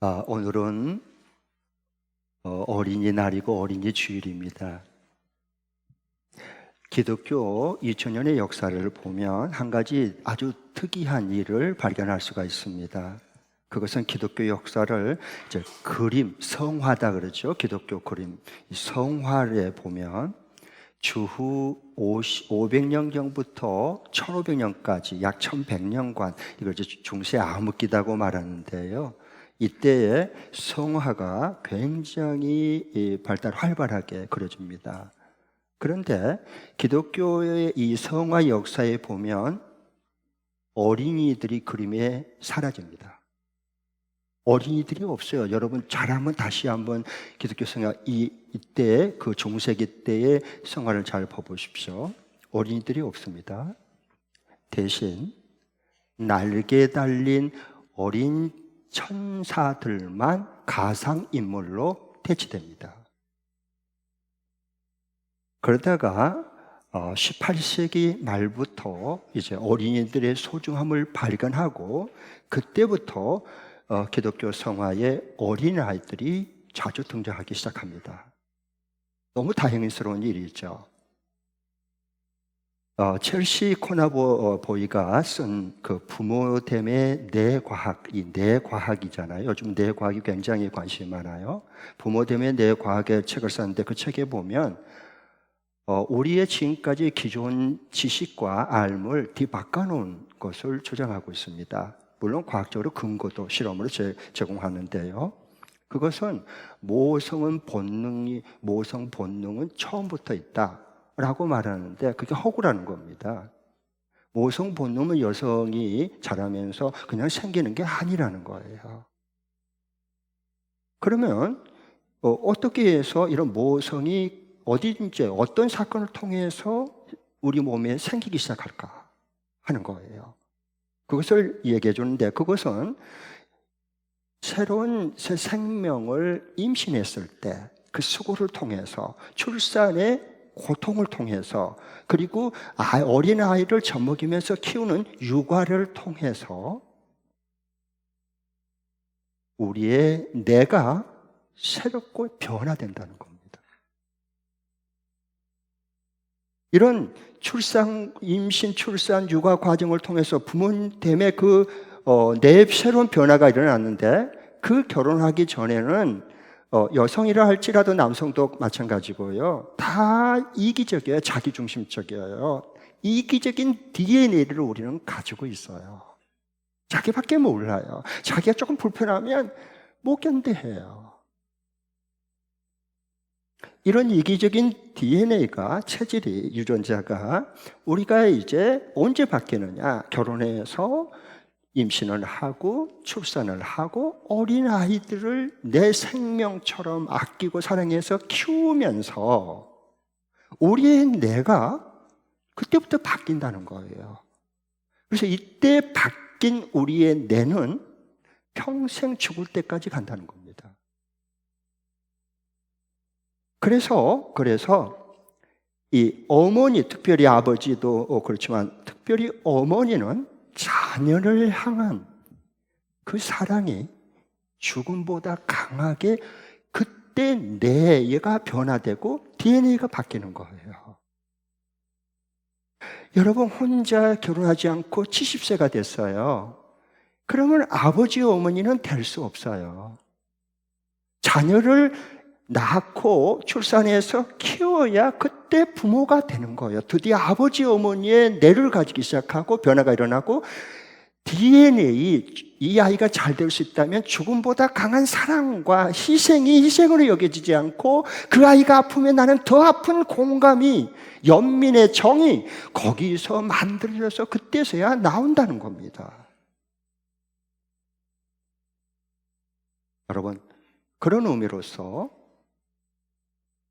오늘은 어린이날이고 어린이 주일입니다. 기독교 2000년의 역사를 보면 한 가지 아주 특이한 일을 발견할 수가 있습니다. 그것은 기독교 역사를 이제 그림, 성화다 그러죠. 기독교 그림. 이 성화에 보면 주후 500년경부터 1500년까지 약 1100년간 이걸 이제 중세 암흑기다고 말하는데요. 이때에 성화가 굉장히 발달 활발하게 그려집니다. 그런데 기독교의 이 성화 역사에 보면 어린이들이 그림에 사라집니다. 어린이들이 없어요. 여러분 잘 한번 다시 한번 기독교 성화 이때 그 중세기 때의 성화를 잘 봐보십시오. 어린이들이 없습니다. 대신 날개 달린 어린 천사들만 가상인물로 대치됩니다. 그러다가 18세기 말부터 이제 어린이들의 소중함을 발견하고 그때부터 기독교 성화에 어린아이들이 자주 등장하기 시작합니다. 너무 다행스러운 일이죠. 첼시 코나보이가 쓴 그 부모됨의 뇌과학, 이 뇌과학이잖아요. 요즘 뇌과학이 굉장히 관심이 많아요. 부모됨의 뇌과학의 책을 썼는데 그 책에 보면 우리의 지금까지 기존 지식과 알을 뒤바꿔놓은 것을 주장하고 있습니다. 물론 과학적으로 근거도 실험으로 제공하는데요. 그것은 모성 본능은 처음부터 있다라고 말하는데 그게 허구라는 겁니다. 모성 본능은 여성이 자라면서 그냥 생기는 게 아니라는 거예요. 그러면 어떻게 해서 이런 모성이 어디든지 어떤 사건을 통해서 우리 몸에 생기기 시작할까 하는 거예요. 그것을 얘기해 주는데 그것은 새로운 새 생명을 임신했을 때 그 수고를 통해서 출산의 고통을 통해서 그리고 어린아이를 젖먹이면서 키우는 육아를 통해서 우리의 뇌가 새롭고 변화된다는 겁니다. 이런 임신, 출산, 육아 과정을 통해서 부모됨의 뇌의 새로운 변화가 일어났는데 그 결혼하기 전에는 여성이라 할지라도 남성도 마찬가지고요. 다 이기적이에요. 자기중심적이에요. 이기적인 DNA를 우리는 가지고 있어요. 자기밖에 몰라요. 자기가 조금 불편하면 못 견뎌해요. 이런 이기적인 DNA가 체질이 유전자가 우리가 이제 언제 바뀌느냐? 결혼해서 임신을 하고 출산을 하고 어린아이들을 내 생명처럼 아끼고 사랑해서 키우면서 우리의 뇌가 그때부터 바뀐다는 거예요. 그래서 이때 바뀐 우리의 뇌는 평생 죽을 때까지 간다는 겁니다. 그래서 이 어머니, 특별히 아버지도 그렇지만 특별히 어머니는 자녀를 향한 그 사랑이 죽음보다 강하게 그때 뇌가 변화되고 DNA가 바뀌는 거예요. 여러분 혼자 결혼하지 않고 70세가 됐어요. 그러면 아버지, 어머니는 될 수 없어요. 자녀를 낳고 출산해서 키워야 그때 부모가 되는 거예요. 드디어 아버지, 어머니의 뇌를 가지기 시작하고 변화가 일어나고 DNA, 이 아이가 잘 될 수 있다면 죽음보다 강한 사랑과 희생이 희생으로 여겨지지 않고 그 아이가 아프면 나는 더 아픈 공감이 연민의 정이 거기서 만들어져서 그때서야 나온다는 겁니다. 여러분, 그런 의미로서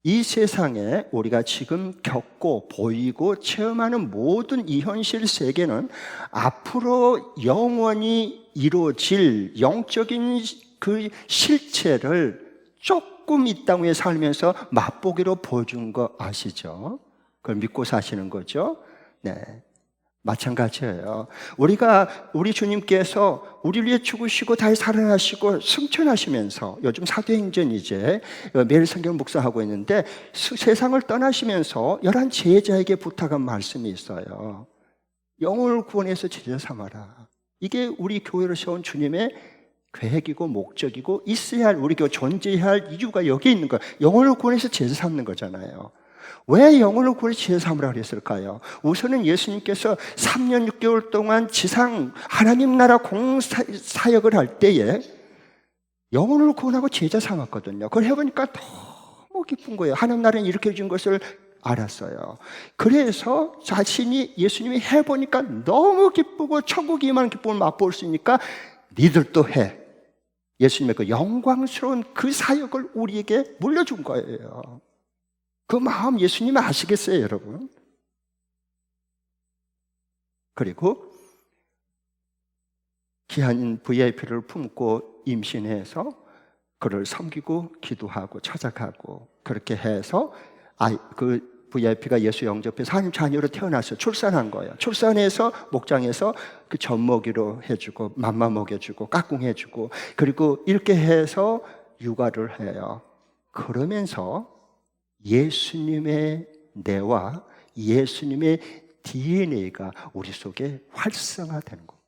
이 세상에 우리가 지금 겪고 보이고 체험하는 모든 이 현실 세계는 앞으로 영원히 이루어질 영적인 그 실체를 조금 이 땅에 살면서 맛보기로 보여준 거 아시죠? 그걸 믿고 사시는 거죠? 네. 마찬가지예요. 우리 주님께서 우리를 위해 죽으시고 다시 살아나시고 승천하시면서, 요즘 사도행전 이제 매일 성경 묵상하고 있는데, 세상을 떠나시면서 11 제자에게 부탁한 말씀이 있어요. 영혼을 구원해서 제자 삼아라. 이게 우리 교회로 세운 주님의 계획이고 목적이고, 있어야 할, 우리 교회 존재해야 할 이유가 여기 있는 거예요. 영혼을 구원해서 제자 삼는 거잖아요. 왜 영혼을 구원해서 제자 삼으라 그랬을까요? 우선은 예수님께서 3년 6개월 동안 지상 하나님 나라 공사역을 할 때에 영혼을 구원하고 제자 삼았거든요. 그걸 해보니까 너무 기쁜 거예요. 하나님 나라는 이렇게 준 것을 알았어요. 그래서 자신이, 예수님이 해보니까 너무 기쁘고 천국이 임하는 기쁨을 맛볼 수 있으니까 니들도 해. 예수님의 그 영광스러운 그 사역을 우리에게 물려준 거예요. 그 마음 예수님 아시겠어요, 여러분? 그리고 귀한 VIP를 품고 임신해서 그를 섬기고 기도하고 찾아가고, 그렇게 해서 그 VIP가 예수 영접해서 하나님 자녀로 태어나서 출산한 거예요. 출산해서 목장에서 그 젖먹이로 해주고 맘마 먹여주고 까꿍해주고, 그리고 이렇게 해서 육아를 해요. 그러면서 예수님의 뇌와 예수님의 DNA가 우리 속에 활성화되는 겁니다.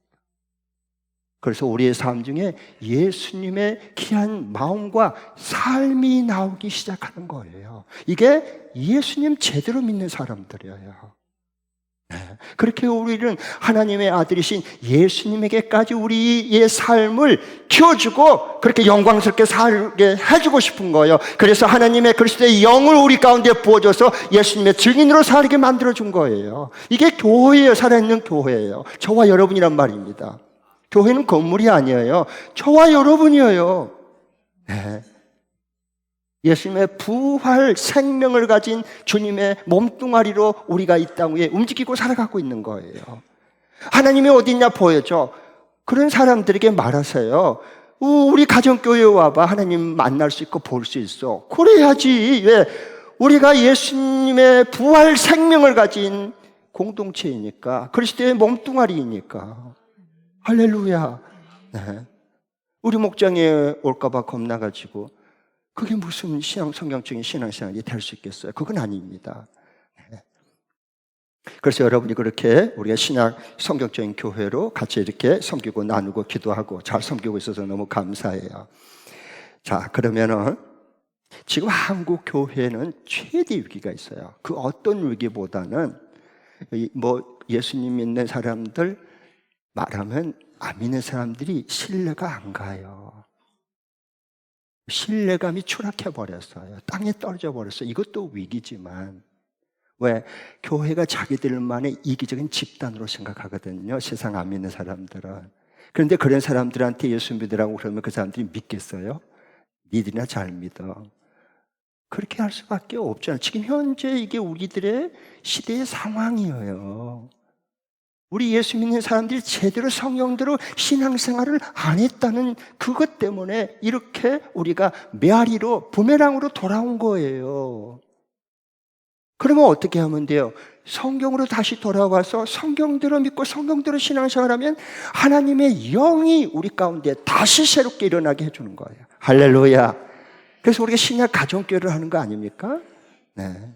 그래서 우리의 삶 중에 예수님의 귀한 마음과 삶이 나오기 시작하는 거예요. 이게 예수님 제대로 믿는 사람들이에요. 그렇게 우리는 하나님의 아들이신 예수님에게까지 우리의 삶을 키워주고 그렇게 영광스럽게 살게 해주고 싶은 거예요. 그래서 하나님의 그리스도의 영을 우리 가운데 부어줘서 예수님의 증인으로 살게 만들어준 거예요. 이게 교회예요. 살아있는 교회예요. 저와 여러분이란 말입니다. 교회는 건물이 아니에요. 저와 여러분이에요. 네. 예수님의 부활 생명을 가진 주님의 몸뚱아리로 우리가 이 땅 위에 움직이고 살아가고 있는 거예요. 하나님이 어디 있냐 보여줘. 그런 사람들에게 말하세요. 우리 가정교회에 와봐. 하나님 만날 수 있고 볼 수 있어. 그래야지. 왜? 우리가 예수님의 부활 생명을 가진 공동체이니까, 그리스도의 몸뚱아리이니까. 할렐루야. 네. 우리 목장에 올까봐 겁나가지고 그게 무슨 성경적인 신앙생활이 될 수 있겠어요? 그건 아닙니다. 네. 그래서 여러분이 그렇게 우리가 신약 성경적인 교회로 같이 이렇게 섬기고 나누고 기도하고 잘 섬기고 있어서 너무 감사해요. 자, 그러면은 지금 한국 교회는 최대 위기가 있어요. 그 어떤 위기보다는 예수님 믿는 사람들 말하면 안 믿는 사람들이 신뢰가 안 가요. 신뢰감이 추락해버렸어요. 땅에 떨어져 버렸어요. 이것도 위기지만, 왜? 교회가 자기들만의 이기적인 집단으로 생각하거든요. 세상 안 믿는 사람들은. 그런데 그런 사람들한테 예수 믿으라고 그러면 그 사람들이 믿겠어요? 니들이나 잘 믿어. 그렇게 할 수밖에 없잖아요. 지금 현재 이게 우리들의 시대의 상황이에요. 우리 예수 믿는 사람들이 제대로 성경대로 신앙생활을 안 했다는 그것 때문에 이렇게 우리가 메아리로, 부메랑으로 돌아온 거예요. 그러면 어떻게 하면 돼요? 성경으로 다시 돌아와서 성경대로 믿고 성경대로 신앙생활하면 하나님의 영이 우리 가운데 다시 새롭게 일어나게 해주는 거예요. 할렐루야. 그래서 우리가 신약 가정교회를 하는 거 아닙니까? 네.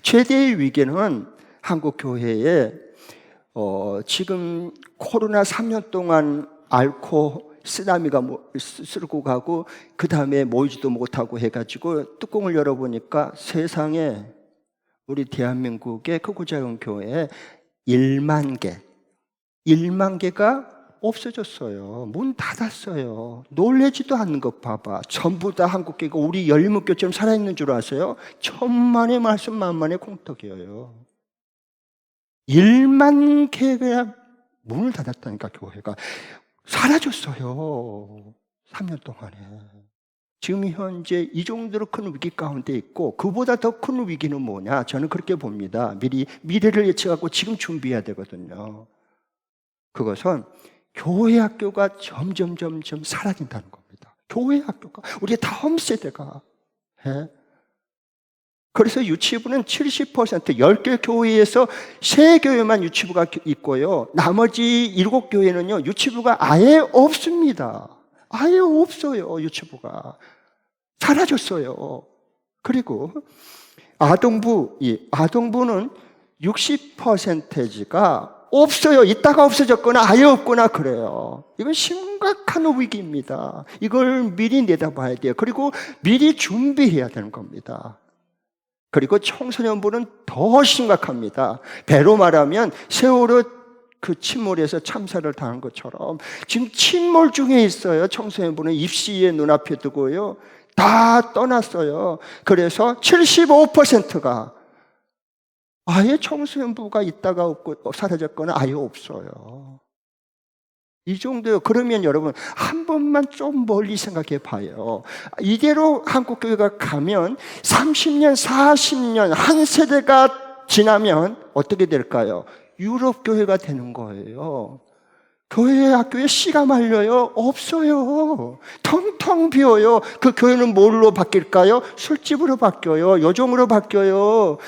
최대의 위기는 한국 교회에 지금 코로나 3년 동안 앓고 쓰나미가 쓸고 가고 그 다음에 모이지도 못하고 해가지고 뚜껑을 열어보니까 세상에 우리 대한민국의 크고작은 교회에 1만 개가 없어졌어요. 문 닫았어요. 놀래지도 않는 것 봐봐. 전부 다 한국교회가 우리 열린목교처럼 살아있는 줄 아세요? 천만의 말씀 만만의 공덕이에요. 1만 개가 문을 닫았다니까. 교회가 사라졌어요. 3년 동안에. 지금 현재 이 정도로 큰 위기 가운데 있고, 그보다 더 큰 위기는 뭐냐? 저는 그렇게 봅니다. 미래를 예측하고 지금 준비해야 되거든요. 그것은 교회 학교가 점점 사라진다는 겁니다. 교회 학교가, 우리 다음 세대가 그래서 유치부는 70%, 10개 교회에서 3교회만 유치부가 있고요. 나머지 7교회는요, 유치부가 아예 없습니다. 아예 없어요, 유치부가. 사라졌어요. 그리고 아동부는 60%가 없어요. 있다가 없어졌거나 아예 없거나 그래요. 이건 심각한 위기입니다. 이걸 미리 내다봐야 돼요. 그리고 미리 준비해야 되는 겁니다. 그리고 청소년부는 더 심각합니다. 배로 말하면 세월호 그 침몰에서 참사를 당한 것처럼 지금 침몰 중에 있어요. 청소년부는 입시의 눈앞에 두고요. 다 떠났어요. 그래서 75%가 아예 청소년부가 있다가 없고 사라졌거나 아예 없어요. 이 정도요. 그러면 여러분 한 번만 좀 멀리 생각해 봐요. 이대로 한국교회가 가면 30년, 40년 한 세대가 지나면 어떻게 될까요? 유럽 교회가 되는 거예요. 교회 학교에 씨가 말려요? 없어요. 텅텅 비어요. 그 교회는 뭘로 바뀔까요? 술집으로 바뀌어요. 요정으로 바뀌어요.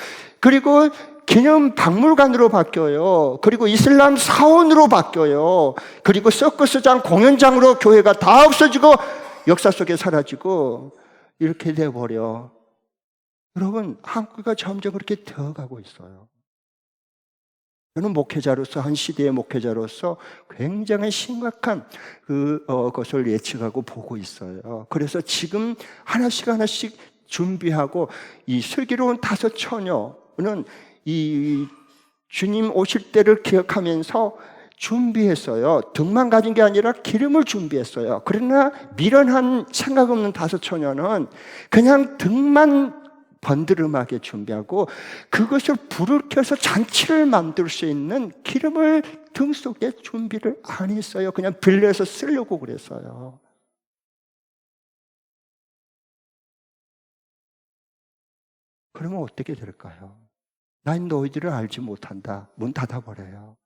그리고 기념 박물관으로 바뀌어요. 그리고 이슬람 사원으로 바뀌어요. 그리고 서커스장, 공연장으로 교회가 다 없어지고 역사 속에 사라지고 이렇게 돼버려. 여러분, 한국가 점점 그렇게 되어가고 있어요. 저는 목회자로서, 한 시대의 목회자로서 굉장히 심각한 것을 예측하고 보고 있어요. 그래서 지금 하나씩 준비하고 이 슬기로운 5 처녀는 이 주님 오실 때를 기억하면서 준비했어요. 등만 가진 게 아니라 기름을 준비했어요. 그러나 미련한 생각 없는 5 처녀는 그냥 등만 번드름하게 준비하고 그것을 불을 켜서 잔치를 만들 수 있는 기름을 등 속에 준비를 안 했어요. 그냥 빌려서 쓰려고 그랬어요. 그러면 어떻게 될까요? 난 너희들을 알지 못한다. 문 닫아버려요.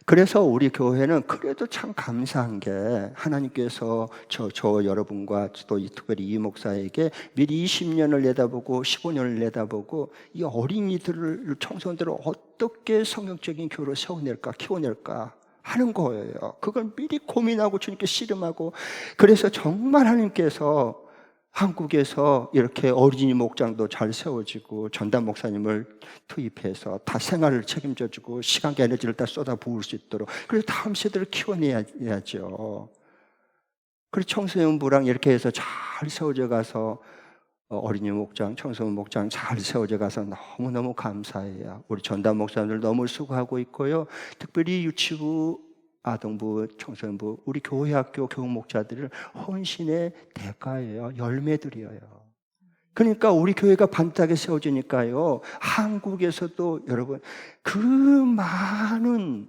그래서 우리 교회는 그래도 참 감사한 게 하나님께서 저 여러분과 또 특별히 이 목사에게 미리 20년을 내다보고 15년을 내다보고 이 어린이들을, 청소년들을 어떻게 성경적인 교회로 세워낼까, 키워낼까 하는 거예요. 그걸 미리 고민하고 주님께 씨름하고, 그래서 정말 하나님께서 한국에서 이렇게 어린이 목장도 잘 세워지고 전담 목사님을 투입해서 다 생활을 책임져주고 시간과 에너지를 다 쏟아부을 수 있도록, 그래서 다음 세대를 키워내야죠. 그리고 청소년부랑 이렇게 해서 잘 세워져 가서 어린이 목장, 청소년 목장 잘 세워져 가서 너무너무 감사해요. 우리 전담 목사님들 너무 수고하고 있고요. 특별히 유치부, 아동부, 청소년부, 우리 교회 학교 교육 목자들을 헌신의 대가예요. 열매들이에요. 그러니까 우리 교회가 반듯하게 세워지니까요, 한국에서도 여러분 그 많은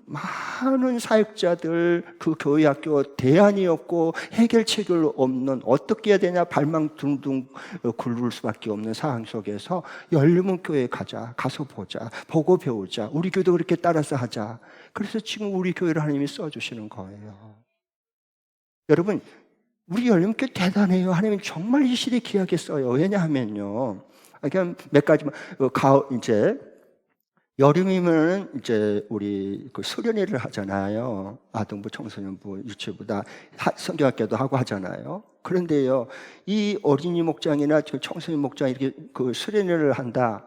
사역자들, 그 교회 학교 대안이 없고 해결책이 없는, 어떻게 해야 되냐 발망 둥둥 굴를 수밖에 없는 상황 속에서 열리문 교회에 가서 보자, 보고 배우자, 우리 교회도 그렇게 따라서 하자. 그래서 지금 우리 교회를 하나님이 써주시는 거예요. 여러분, 우리 열림교회 대단해요. 하나님 정말 이 시대에 귀하게 써요. 왜냐하면요, 그냥 몇 가지만, 이제 여름이면 이제 우리 그 수련회를 하잖아요. 아동부, 청소년부, 유치부 다 성경학교도 하고 하잖아요. 그런데요, 이 어린이 목장이나 청소년 목장 이렇게 그 수련회를 한다,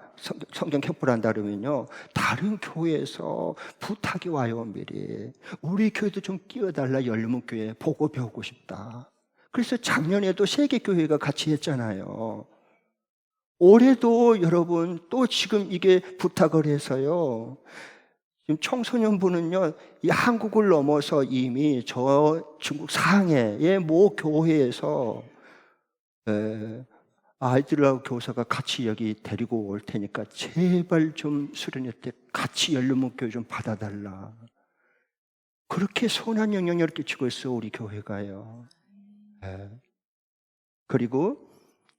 성경 캠프를 한다 그러면요, 다른 교회에서 부탁이 와요. 미리 우리 교회도 좀 끼워달라, 열림교회 보고 배우고 싶다. 그래서 작년에도 세계교회가 같이 했잖아요. 올해도 여러분 또 지금 이게 부탁을 해서요, 지금 청소년부는요, 이 한국을 넘어서 이미 저 중국 상해의 모 교회에서 아이들하고 교사가 같이 여기 데리고 올 테니까 제발 좀 수련회 때 같이 열림목교회 좀 받아달라. 그렇게 선한 영향력을 끼치고 있어 우리 교회가요. 그리고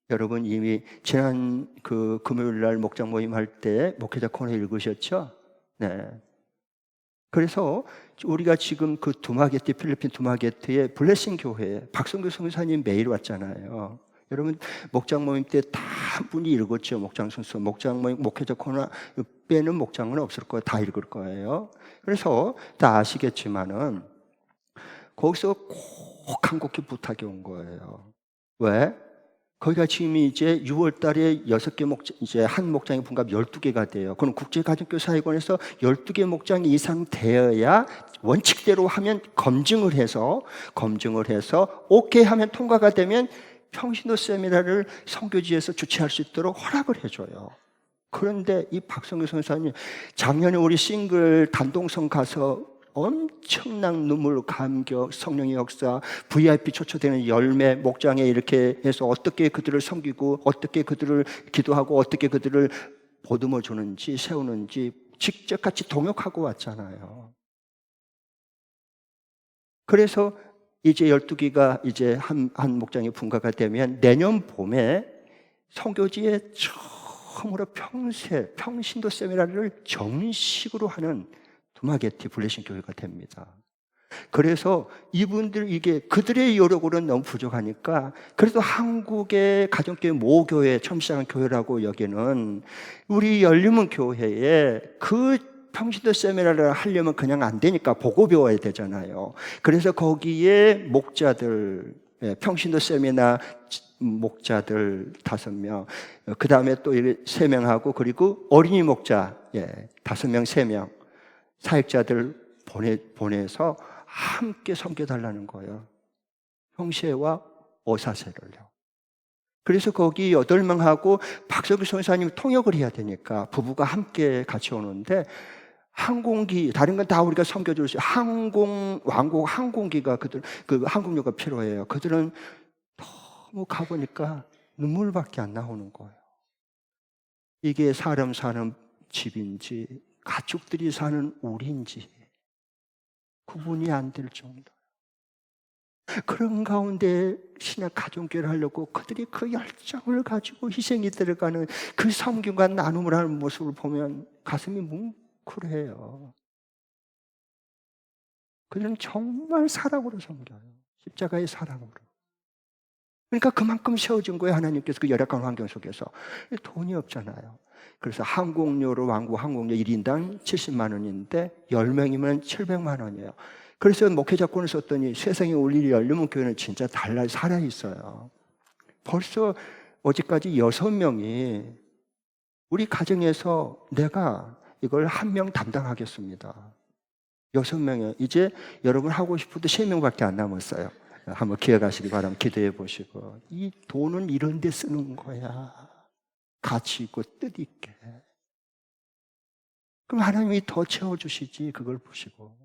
여러분 이미 지난 그 금요일 날 목장 모임 할 때 목회자 코너 읽으셨죠? 네. 그래서 우리가 지금 그 두마게티, 필리핀 두마게티의 블레싱 교회 박성규 선교사님 매일 왔잖아요. 여러분 목장 모임 때 다 한 분이 읽었죠. 목장 순서, 목장 모임, 목회자 코너 빼는 목장은 없을 거예요. 다 읽을 거예요. 그래서 다 아시겠지만은 거기서 꼭 한국교 부탁이 온 거예요. 왜? 거기가 지금 이제 6월 달에 6개 목장, 이제 한 목장의 분갑 12개가 돼요. 그럼 국제가정교사회관에서 12개 목장 이상 되어야 원칙대로 하면 검증을 해서 오케이 하면 통과가 되면 평신도 세미나를 선교지에서 주최할 수 있도록 허락을 해줘요. 그런데 이 박성규 선사님 작년에 우리 싱글 단동성 가서 엄청난 눈물, 감격, 성령의 역사, VIP 초초되는 열매, 목장에 이렇게 해서 어떻게 그들을 섬기고 어떻게 그들을 기도하고 어떻게 그들을 보듬어 주는지 세우는지 직접 같이 동역하고 왔잖아요. 그래서 이제 12기가 이제 한 목장이 분가가 되면 내년 봄에 선교지에 처음으로 평신도 세미나를 정식으로 하는 두마게티 블레싱 교회가 됩니다. 그래서 이분들 이게 그들의 여력으로는 너무 부족하니까 그래도 한국의 가정교회 모교회 처음 시작한 교회라고 여기는 우리 열림은 교회에 그 평신도 세미나를 하려면 그냥 안 되니까 보고 배워야 되잖아요. 그래서 거기에 목자들, 평신도 세미나 목자들 5명, 그 다음에 또 3명하고 그리고 어린이 목자 5명, 3명 사역자들 보내서 함께 섬겨달라는 거예요. 형제와 오사세를요. 그래서 거기 8명하고 박석규 선사님 통역을 해야 되니까 부부가 함께 같이 오는데 항공기, 다른 건 다 우리가 섬겨줄 수 있어요. 왕복 항공기가 그 항공료가 필요해요. 그들은 너무 가보니까 눈물밖에 안 나오는 거예요. 이게 사람 사는 집인지 가축들이 사는 우리인지 구분이 안 될 정도. 그런 가운데 신약 가정교회를 하려고 그들이 그 열정을 가지고 희생이 들어가는 그 섬김과 나눔을 하는 모습을 보면 가슴이 뭉클해요. 그들은 정말 사랑으로 섬겨요. 십자가의 사랑으로. 그러니까 그만큼 세워진 거예요. 하나님께서 그 열악한 환경 속에서. 돈이 없잖아요. 그래서 항공료로 왕복 항공료 1인당 70만 원인데 10명이면 700만 원이에요. 그래서 목회자권을 썼더니 세상에 올릴 열리면 교회는 진짜 달라 살아있어요. 벌써 어제까지 6명이 우리 가정에서 내가 이걸 1명 담당하겠습니다. 6명이에요. 이제 여러분 하고 싶어도 3명밖에 안 남았어요. 한번 기억하시기 바랍니다. 기도해 보시고. 이 돈은 이런 데 쓰는 거야. 가치 있고 뜻 있게. 그럼 하나님이 더 채워주시지. 그걸 보시고.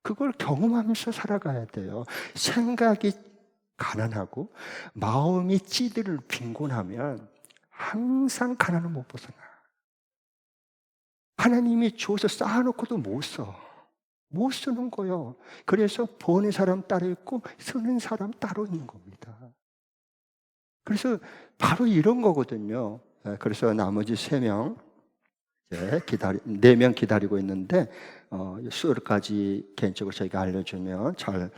그걸 경험하면서 살아가야 돼요. 생각이 가난하고 마음이 찌들 빈곤하면 항상 가난을 못 벗어나. 하나님이 주어서 쌓아놓고도 못 써. 못 쓰는 거예요. 그래서 버는 사람 따로 있고 쓰는 사람 따로 있는 겁니다. 그래서 바로 이런 거거든요. 그래서 나머지 3명, 4명 기다리고 있는데 수요일까지 개인적으로 저희가 알려주면 잘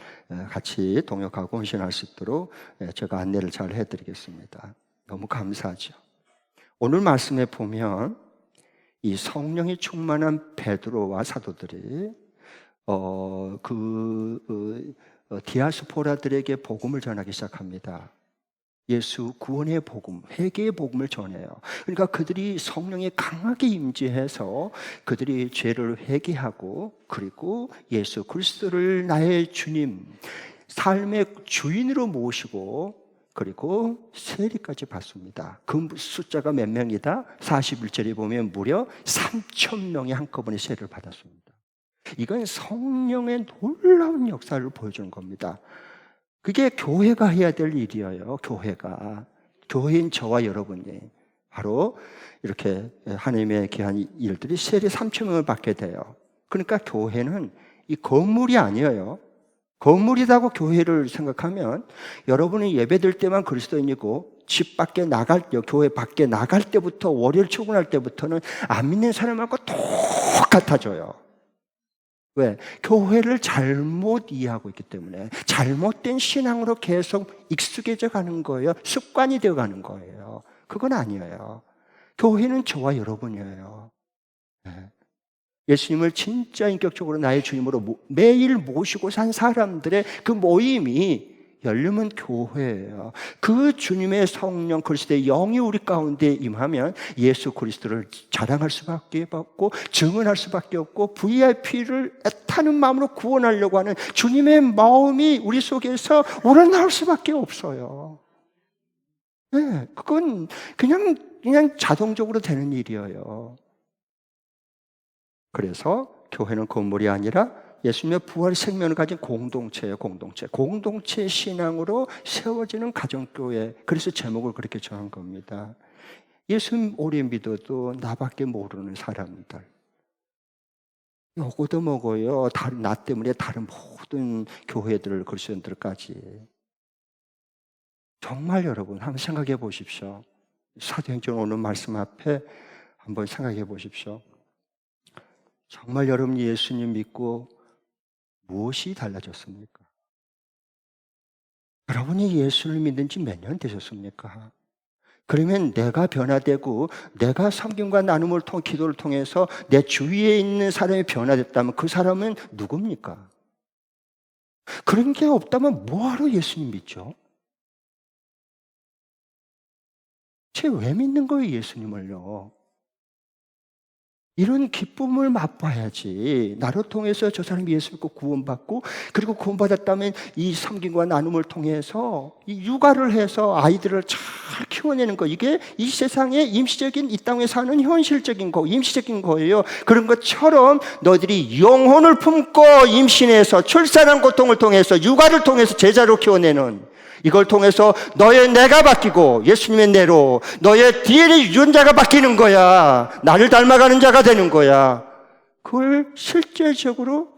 같이 동역하고 헌신할 수 있도록 제가 안내를 잘 해드리겠습니다. 너무 감사하죠. 오늘 말씀에 보면 이 성령이 충만한 베드로와 사도들이 디아스포라들에게 복음을 전하기 시작합니다. 예수 구원의 복음, 회개의 복음을 전해요. 그러니까 그들이 성령에 강하게 임재해서 그들이 죄를 회개하고 그리고 예수 그리스도를 나의 주님, 삶의 주인으로 모시고 그리고 세례까지 받습니다. 그 숫자가 몇 명이다? 41절에 보면 무려 3,000명이 한꺼번에 세례를 받았습니다. 이건 성령의 놀라운 역사를 보여주는 겁니다. 그게 교회가 해야 될 일이에요. 교회인 저와 여러분이 바로 이렇게 하나님의 귀한 일들이 세례 3,000명을 받게 돼요. 그러니까 교회는 이 건물이 아니에요. 건물이라고 교회를 생각하면 여러분이 예배될 때만 그리스도인이고 집 밖에 교회 밖에 나갈 때부터 월요일 출근할 때부터는 안 믿는 사람하고 똑같아져요. 왜? 교회를 잘못 이해하고 있기 때문에 잘못된 신앙으로 계속 익숙해져 가는 거예요. 습관이 되어 가는 거예요. 그건 아니에요. 교회는 저와 여러분이에요. 네. 예수님을 진짜 인격적으로 나의 주님으로 매일 모시고 산 사람들의 그 모임이 열림은 교회예요. 그 주님의 성령 그리스도의 영이 우리 가운데 임하면 예수 그리스도를 자랑할 수밖에 없고 증언할 수밖에 없고 VIP를 애타는 마음으로 구원하려고 하는 주님의 마음이 우리 속에서 우러나올 수밖에 없어요. 네, 그건 그냥 자동적으로 되는 일이에요. 그래서 교회는 건물이 아니라 예수님의 부활 생명을 가진 공동체예요. 공동체 신앙으로 세워지는 가정교회. 그래서 제목을 그렇게 정한 겁니다. 예수님 오래 믿어도 나밖에 모르는 사람들. 요거도 먹어요. 나 때문에 다른 모든 교회들, 그리스도인들까지. 정말 여러분 한번 생각해 보십시오. 사도행전 오늘 말씀 앞에 한번 생각해 보십시오. 정말 여러분이 예수님 믿고 무엇이 달라졌습니까? 여러분이 예수를 믿는 지 몇 년 되셨습니까? 그러면 내가 변화되고 내가 섬김과 나눔을 통해 기도를 통해서 내 주위에 있는 사람이 변화됐다면 그 사람은 누굽니까? 그런 게 없다면 뭐하러 예수님 믿죠? 왜 믿는 거예요, 예수님을요? 이런 기쁨을 맛봐야지. 나를 통해서 저 사람이 예수 믿고 구원받고, 그리고 구원받았다면 이 섬김과 나눔을 통해서 이 육아를 해서 아이들을 잘 키워내는 거, 이게 이 세상의 임시적인 이 땅에 사는 현실적인 거, 임시적인 거예요. 그런 것처럼 너희들이 영혼을 품고 임신해서 출산한 고통을 통해서 육아를 통해서 제자로 키워내는, 이걸 통해서 너의 내가 바뀌고 예수님의 내로 너의 DNA 유전자가 바뀌는 거야. 나를 닮아가는 자가 되는 거야. 그걸 실제적으로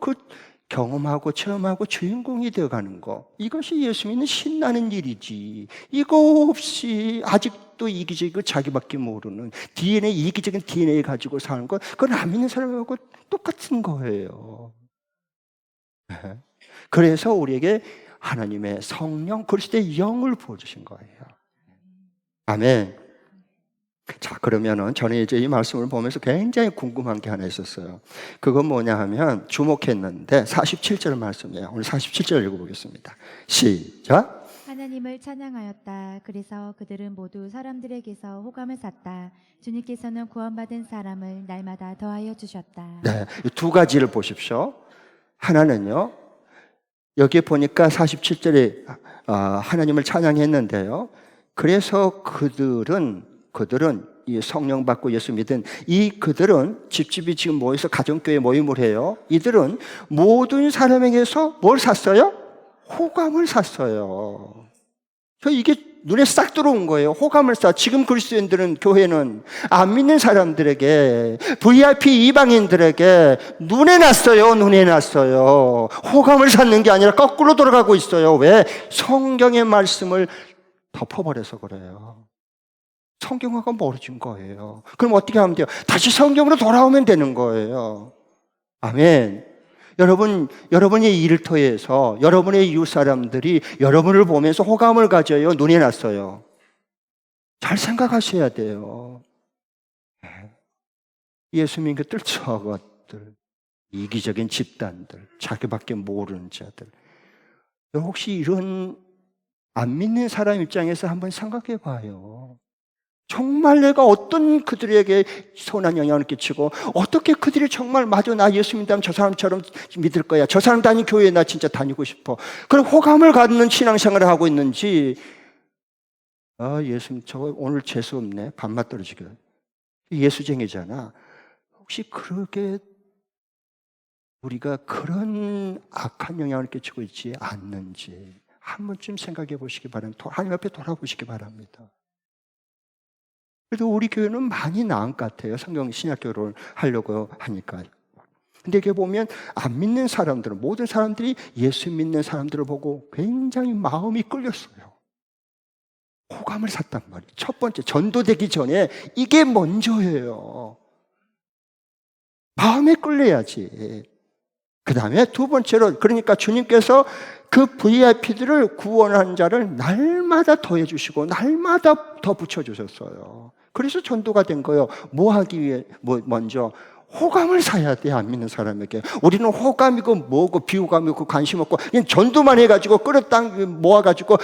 경험하고 체험하고 주인공이 되어가는 거, 이것이 예수 믿는 신나는 일이지. 이거 없이 아직도 이기적이고 자기밖에 모르는 DNA, 이기적인 DNA 가지고 사는 거, 그건 안 믿는 사람하고 똑같은 거예요. 그래서 우리에게 하나님의 성령 그리스도의 영을 부어주신 거예요. 아멘. 자, 그러면은 저는 이제 이 말씀을 보면서 굉장히 궁금한 게 하나 있었어요. 그건 뭐냐 하면 주목했는데 47절 말씀이에요. 오늘 47절 읽어보겠습니다. 시작. 하나님을 찬양하였다. 그래서 그들은 모두 사람들에게서 호감을 샀다. 주님께서는 구원받은 사람을 날마다 더하여 주셨다. 네, 두 가지를 보십시오. 하나는요, 여기에 보니까 47절에 하나님을 찬양했는데요. 그래서 그들은 이 성령 받고 예수 믿은 그들은 집집이 지금 모여서 가정교회 모임을 해요. 이들은 모든 사람에게서 뭘 샀어요? 호감을 샀어요. 이게 눈에 싹 들어온 거예요. 호감을 사. 지금 그리스도인들은, 교회는 안 믿는 사람들에게, VIP 이방인들에게 눈에 났어요. 호감을 샀는 게 아니라 거꾸로 돌아가고 있어요. 왜? 성경의 말씀을 덮어버려서 그래요. 성경하고 멀어진 거예요. 그럼 어떻게 하면 돼요? 다시 성경으로 돌아오면 되는 거예요. 아멘. 여러분의 일터에서 여러분의 이웃 사람들이 여러분을 보면서 호감을 가져요? 눈이 났어요? 잘 생각하셔야 돼요. 예수 믿는 것들, 저것들, 이기적인 집단들, 자기밖에 모르는 자들. 혹시 이런 안 믿는 사람 입장에서 한번 생각해 봐요. 정말 내가 어떤 그들에게 선한 영향을 끼치고, 어떻게 그들이 정말 맞아, 나 예수 믿다면 저 사람처럼 믿을 거야, 저 사람 다니는 교회에 나 진짜 다니고 싶어, 그런 호감을 갖는 신앙생활을 하고 있는지. 예수님, 저거 오늘 재수 없네, 밥맛 떨어지게. 예수쟁이잖아. 혹시 그렇게 우리가 그런 악한 영향을 끼치고 있지 않는지 한 번쯤 생각해 보시기 바랍니다. 하나님 앞에 돌아보시기 바랍니다. 그래도 우리 교회는 많이 나은 것 같아요. 성경 신약교를 하려고 하니까. 근데 이렇게 보면 안 믿는 사람들은, 모든 사람들이 예수 믿는 사람들을 보고 굉장히 마음이 끌렸어요. 호감을 샀단 말이에요. 첫 번째, 전도되기 전에 이게 먼저예요. 마음에 끌려야지. 그 다음에 두 번째로, 그러니까 주님께서 그 VIP들을 구원한 자를 날마다 더해 주시고 날마다 더 붙여주셨어요. 그래서 전도가 된 거예요. 뭐 하기 위해? 먼저 호감을 사야 돼, 안 믿는 사람에게. 우리는 호감이고 뭐고 비호감이고 관심 없고 그냥 전도만 해가지고 끌어당 모아가지고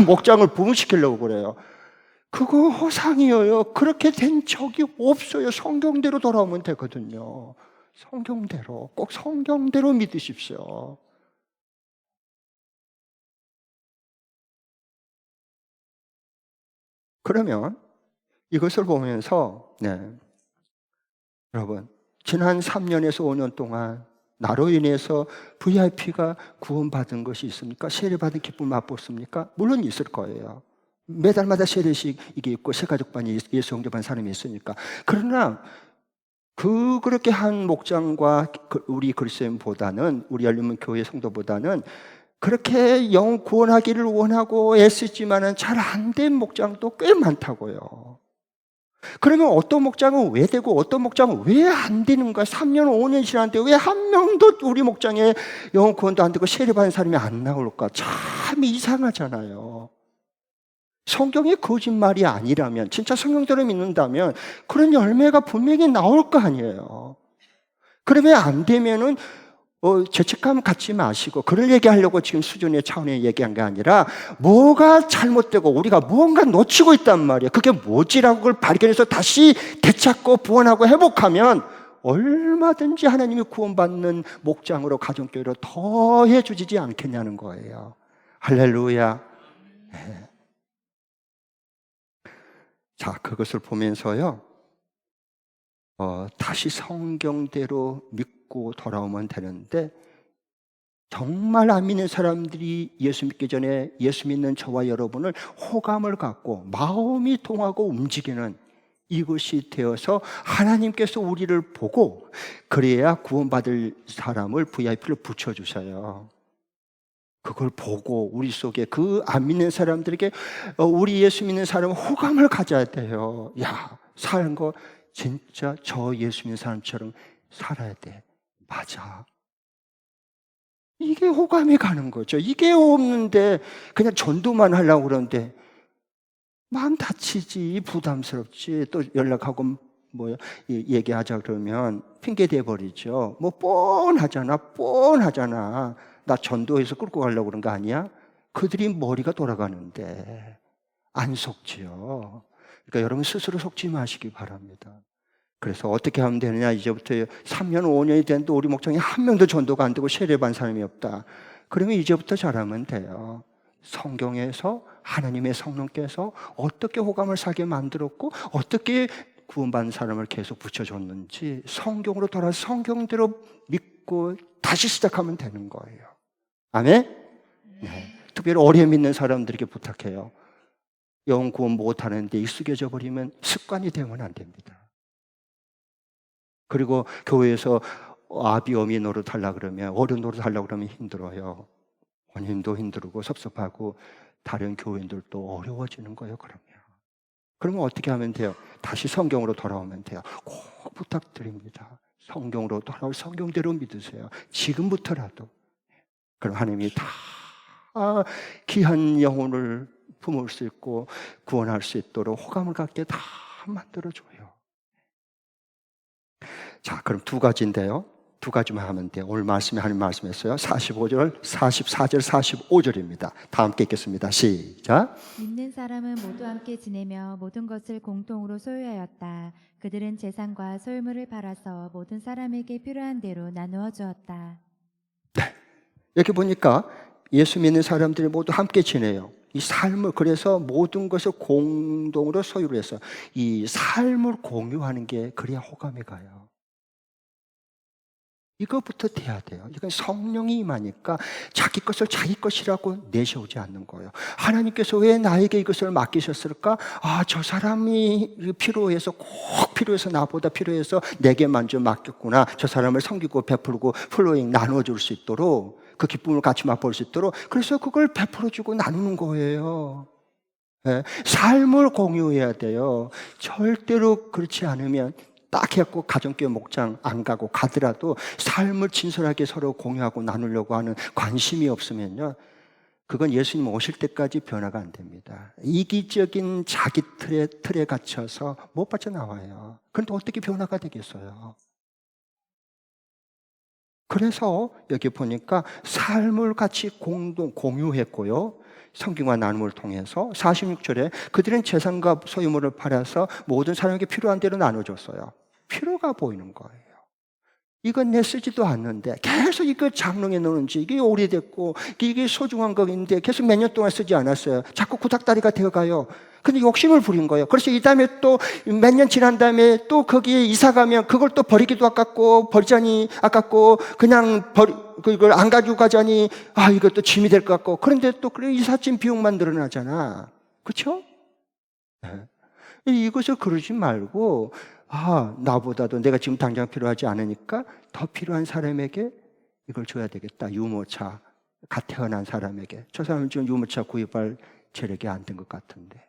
목장을 부흥시키려고 그래요. 그거 허상이에요. 그렇게 된 적이 없어요. 성경대로 돌아오면 되거든요. 성경대로, 꼭 성경대로 믿으십시오. 그러면 이것을 보면서 여러분, 지난 3년에서 5년 동안 나로 인해서 VIP가 구원받은 것이 있습니까? 세례받은 기쁨을 맛봤습니까? 물론 있을 거예요. 매달마다 세례식 이게 있고 새가족반이 예수 영접한 사람이 있으니까. 그러나 그렇게 한 목장과 우리 그리스도인보다는, 우리 열린문 교회 성도보다는 그렇게 영 구원하기를 원하고 애쓰지만은 잘 안 된 목장도 꽤 많다고요. 그러면 어떤 목장은 왜 되고 어떤 목장은 왜 안 되는가? 3년 5년 지났는데 왜 한 명도 우리 목장에 영혼 구원도 안 되고 세례받은 사람이 안 나올까? 참 이상하잖아요. 성경이 거짓말이 아니라면, 진짜 성경대로 믿는다면 그런 열매가 분명히 나올 거 아니에요. 그러면 안 되면은 죄책감 갖지 마시고, 그걸 얘기하려고 지금 수준의 차원에 얘기한 게 아니라 뭐가 잘못되고 우리가 무언가 놓치고 있단 말이에요. 그게 뭐지라고 그걸 발견해서 다시 되찾고 구원하고 회복하면 얼마든지 하나님이 구원받는 목장으로, 가정교회로 더해 주시지 않겠냐는 거예요. 할렐루야. 네. 자, 그것을 보면서요, 다시 성경대로 믿고 돌아오면 되는데, 정말 안 믿는 사람들이 예수 믿기 전에 예수 믿는 저와 여러분을 호감을 갖고 마음이 통하고 움직이는 이것이 되어서 하나님께서 우리를 보고, 그래야 구원받을 사람을 VIP를 붙여주셔요. 그걸 보고 우리 속에 그 안 믿는 사람들에게 우리 예수 믿는 사람은 호감을 가져야 돼요. 야, 사는 거 진짜 저 예수 믿는 사람처럼 살아야 돼. 맞아. 이게 호감이 가는 거죠. 이게 없는데 그냥 전도만 하려고 그러는데 마음 다치지, 부담스럽지. 또 연락하고 얘기하자 그러면 핑계 대버리죠. 뭐 뻔하잖아. 나 전도해서 끌고 가려고 그런 거 아니야? 그들이 머리가 돌아가는데 안 속지요. 그러니까 여러분 스스로 속지 마시기 바랍니다. 그래서 어떻게 하면 되느냐? 이제부터 3년, 5년이 됐는데 우리 목장에 한 명도 전도가 안 되고 세례받은 사람이 없다. 그러면 이제부터 잘하면 돼요. 성경에서 하나님의 성령께서 어떻게 호감을 사게 만들었고 어떻게 구원받은 사람을 계속 붙여줬는지 성경으로 돌아서 성경대로 믿고 다시 시작하면 되는 거예요. 아멘? 네. 특별히 오래 믿는 사람들에게 부탁해요. 영혼 구원 못하는데 익숙해져 버리면 습관이 되면 안 됩니다. 그리고 교회에서 아비 어미 노릇하려고 그러면, 어른 노릇하려고 그러면 힘들어요. 본인도 힘들고 섭섭하고 다른 교인들도 어려워지는 거예요. 그러면 어떻게 하면 돼요? 다시 성경으로 돌아오면 돼요. 꼭 부탁드립니다. 성경으로 돌아올, 성경대로 믿으세요. 지금부터라도. 그럼 하나님이 다 귀한 영혼을 품을 수 있고 구원할 수 있도록 호감을 갖게 다 만들어줘요. 자, 그럼 두 가지인데요. 두 가지만 하면 돼요. 오늘 말씀에 하나님 말씀했어요. 45절, 44절, 45절입니다. 다 함께 읽겠습니다. 시작. 믿는 사람은 모두 함께 지내며 모든 것을 공통으로 소유하였다. 그들은 재산과 소유물을 팔아서 모든 사람에게 필요한 대로 나누어 주었다. 네. 이렇게 보니까 예수 믿는 사람들이 모두 함께 지내요. 이 삶을, 그래서 모든 것을 공동으로 소유를 해서 이 삶을 공유하는 게 그래야 호감이 가요. 이거부터 돼야 돼요. 이건 성령이 임하니까 자기 것을 자기 것이라고 내세우지 않는 거예요. 하나님께서 왜 나에게 이것을 맡기셨을까? 저 사람이 필요해서, 꼭 필요해서, 나보다 필요해서 내게만 좀 맡겼구나. 저 사람을 섬기고 베풀고 플로잉 나눠줄 수 있도록, 그 기쁨을 같이 맛볼 수 있도록, 그래서 그걸 베풀어주고 나누는 거예요. 네. 삶을 공유해야 돼요. 절대로 그렇지 않으면 딱 해갖고 가정교회 목장 안 가고 가더라도 삶을 진솔하게 서로 공유하고 나누려고 하는 관심이 없으면요, 그건 예수님 오실 때까지 변화가 안 됩니다. 이기적인 자기 틀에 갇혀서 못 빠져나와요. 그런데 어떻게 변화가 되겠어요? 그래서 여기 보니까 삶을 같이 공유했고요. 성경과 나눔을 통해서 46절에 그들은 재산과 소유물을 팔아서 모든 사람에게 필요한 대로 나눠줬어요. 필요가 보이는 거예요. 이건 내 쓰지도 않는데 계속 이거 장롱에 넣는지 이게 오래됐고 이게 소중한 거인데 계속 몇 년 동안 쓰지 않았어요. 자꾸 구닥다리가 되어가요. 근데 욕심을 부린 거예요. 그래서 이 다음에 또 몇 년 지난 다음에 또 거기에 이사 가면 그걸 또 버리기도 아깝고 버리자니 아깝고 그냥 그걸 안 가지고 가자니 이것도 짐이 될 것 같고 그런데 또 그래 이삿짐 비용만 늘어나잖아. 그렇죠? 네. 이것을 그러지 말고 나보다도 내가 지금 당장 필요하지 않으니까 더 필요한 사람에게 이걸 줘야 되겠다. 유모차 갓 태어난 사람에게. 저 사람은 지금 유모차 구입할 재력이 안 된 것 같은데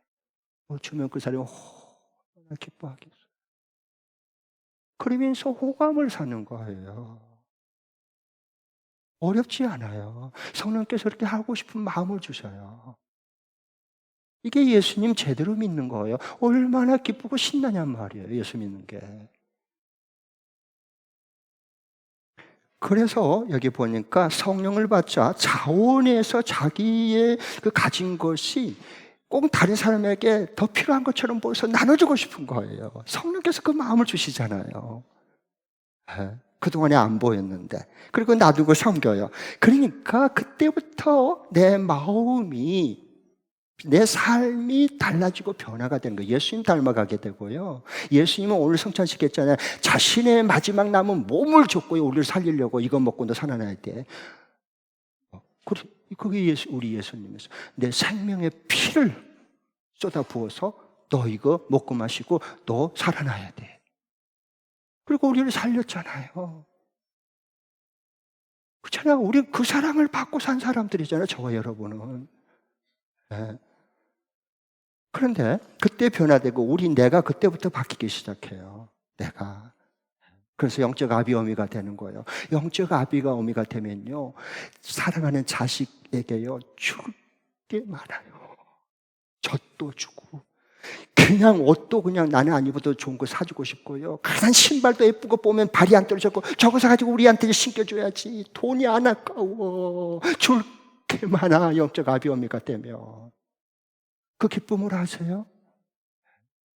주면 그 사람이 얼마나 기뻐하겠어요. 그러면서 호감을 사는 거예요. 어렵지 않아요. 성령께서 이렇게 하고 싶은 마음을 주셔요. 이게 예수님 제대로 믿는 거예요. 얼마나 기쁘고 신나냔 말이에요. 예수 믿는 게. 그래서 여기 보니까 성령을 받자 자원에서 자기의 그 가진 것이 꼭 다른 사람에게 더 필요한 것처럼 보여서 나눠주고 싶은 거예요. 성령께서 그 마음을 주시잖아요. 그동안에 안 보였는데. 그리고 놔두고 섬겨요. 그러니까 그때부터 내 마음이 내 삶이 달라지고 변화가 되는 거예요. 예수님 닮아가게 되고요. 예수님은 오늘 성찬식했잖아요. 자신의 마지막 남은 몸을 줬고요. 우리를 살리려고 이거 먹고 너 살아나야 돼. 그게 우리 예수님이었어요. 내 생명의 피를 쏟아 부어서 너 이거 먹고 마시고 너 살아나야 돼. 그리고 우리를 살렸잖아요. 그렇잖아요. 우리 그 사랑을 받고 산 사람들이잖아요. 저와 여러분은. 네. 그런데 그때 변화되고 내가 그때부터 바뀌기 시작해요. 내가. 그래서 영적 아비 어미가 되는 거예요. 영적 아비가 어미가 되면요, 사랑하는 자식에게요 줄 게 많아요. 젖도 주고 그냥 옷도 그냥 나는 안 입어도 좋은 거 사주고 싶고요. 그런 신발도 예쁘고 보면 발이 안 떨어졌고 저거 사가지고 우리한테 신겨줘야지. 돈이 안 아까워. 줄 게 많아. 영적 아비 어미가 되면. 그 기쁨을 아세요?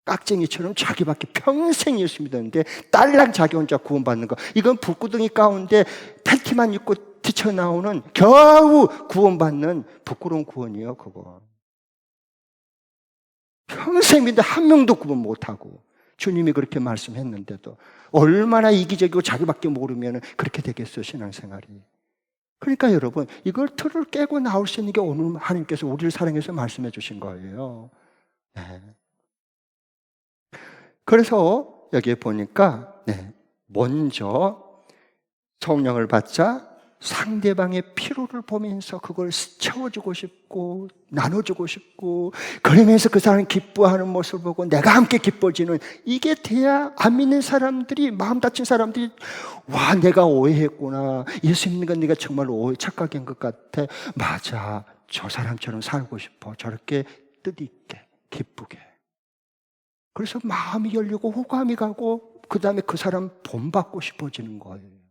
깍쟁이처럼 자기밖에 평생 예수 믿었는데 딸랑 자기 혼자 구원받는 거, 이건 불구덩이 가운데 팬티만 입고 뛰쳐나오는 겨우 구원받는 부끄러운 구원이에요. 그거 평생 믿는데 한 명도 구원 못하고 주님이 그렇게 말씀했는데도 얼마나 이기적이고 자기밖에 모르면 그렇게 되겠어요, 신앙생활이. 그러니까 여러분, 이걸 틀을 깨고 나올 수 있는 게 오늘 하나님께서 우리를 사랑해서 말씀해 주신 거예요. 네. 그래서 여기에 보니까 먼저 성령을 받자 상대방의 피로를 보면서 그걸 채워주고 싶고 나눠주고 싶고 그러면서 그 사람이 기뻐하는 모습을 보고 내가 함께 기뻐지는, 이게 돼야 안 믿는 사람들이, 마음 다친 사람들이 와, 내가 오해했구나, 예수 믿는 건 네가 정말 착각인 것 같아, 맞아, 저 사람처럼 살고 싶어, 저렇게 뜻있게 기쁘게. 그래서 마음이 열리고 호감이 가고 그 다음에 그 사람 본받고 싶어지는 거예요.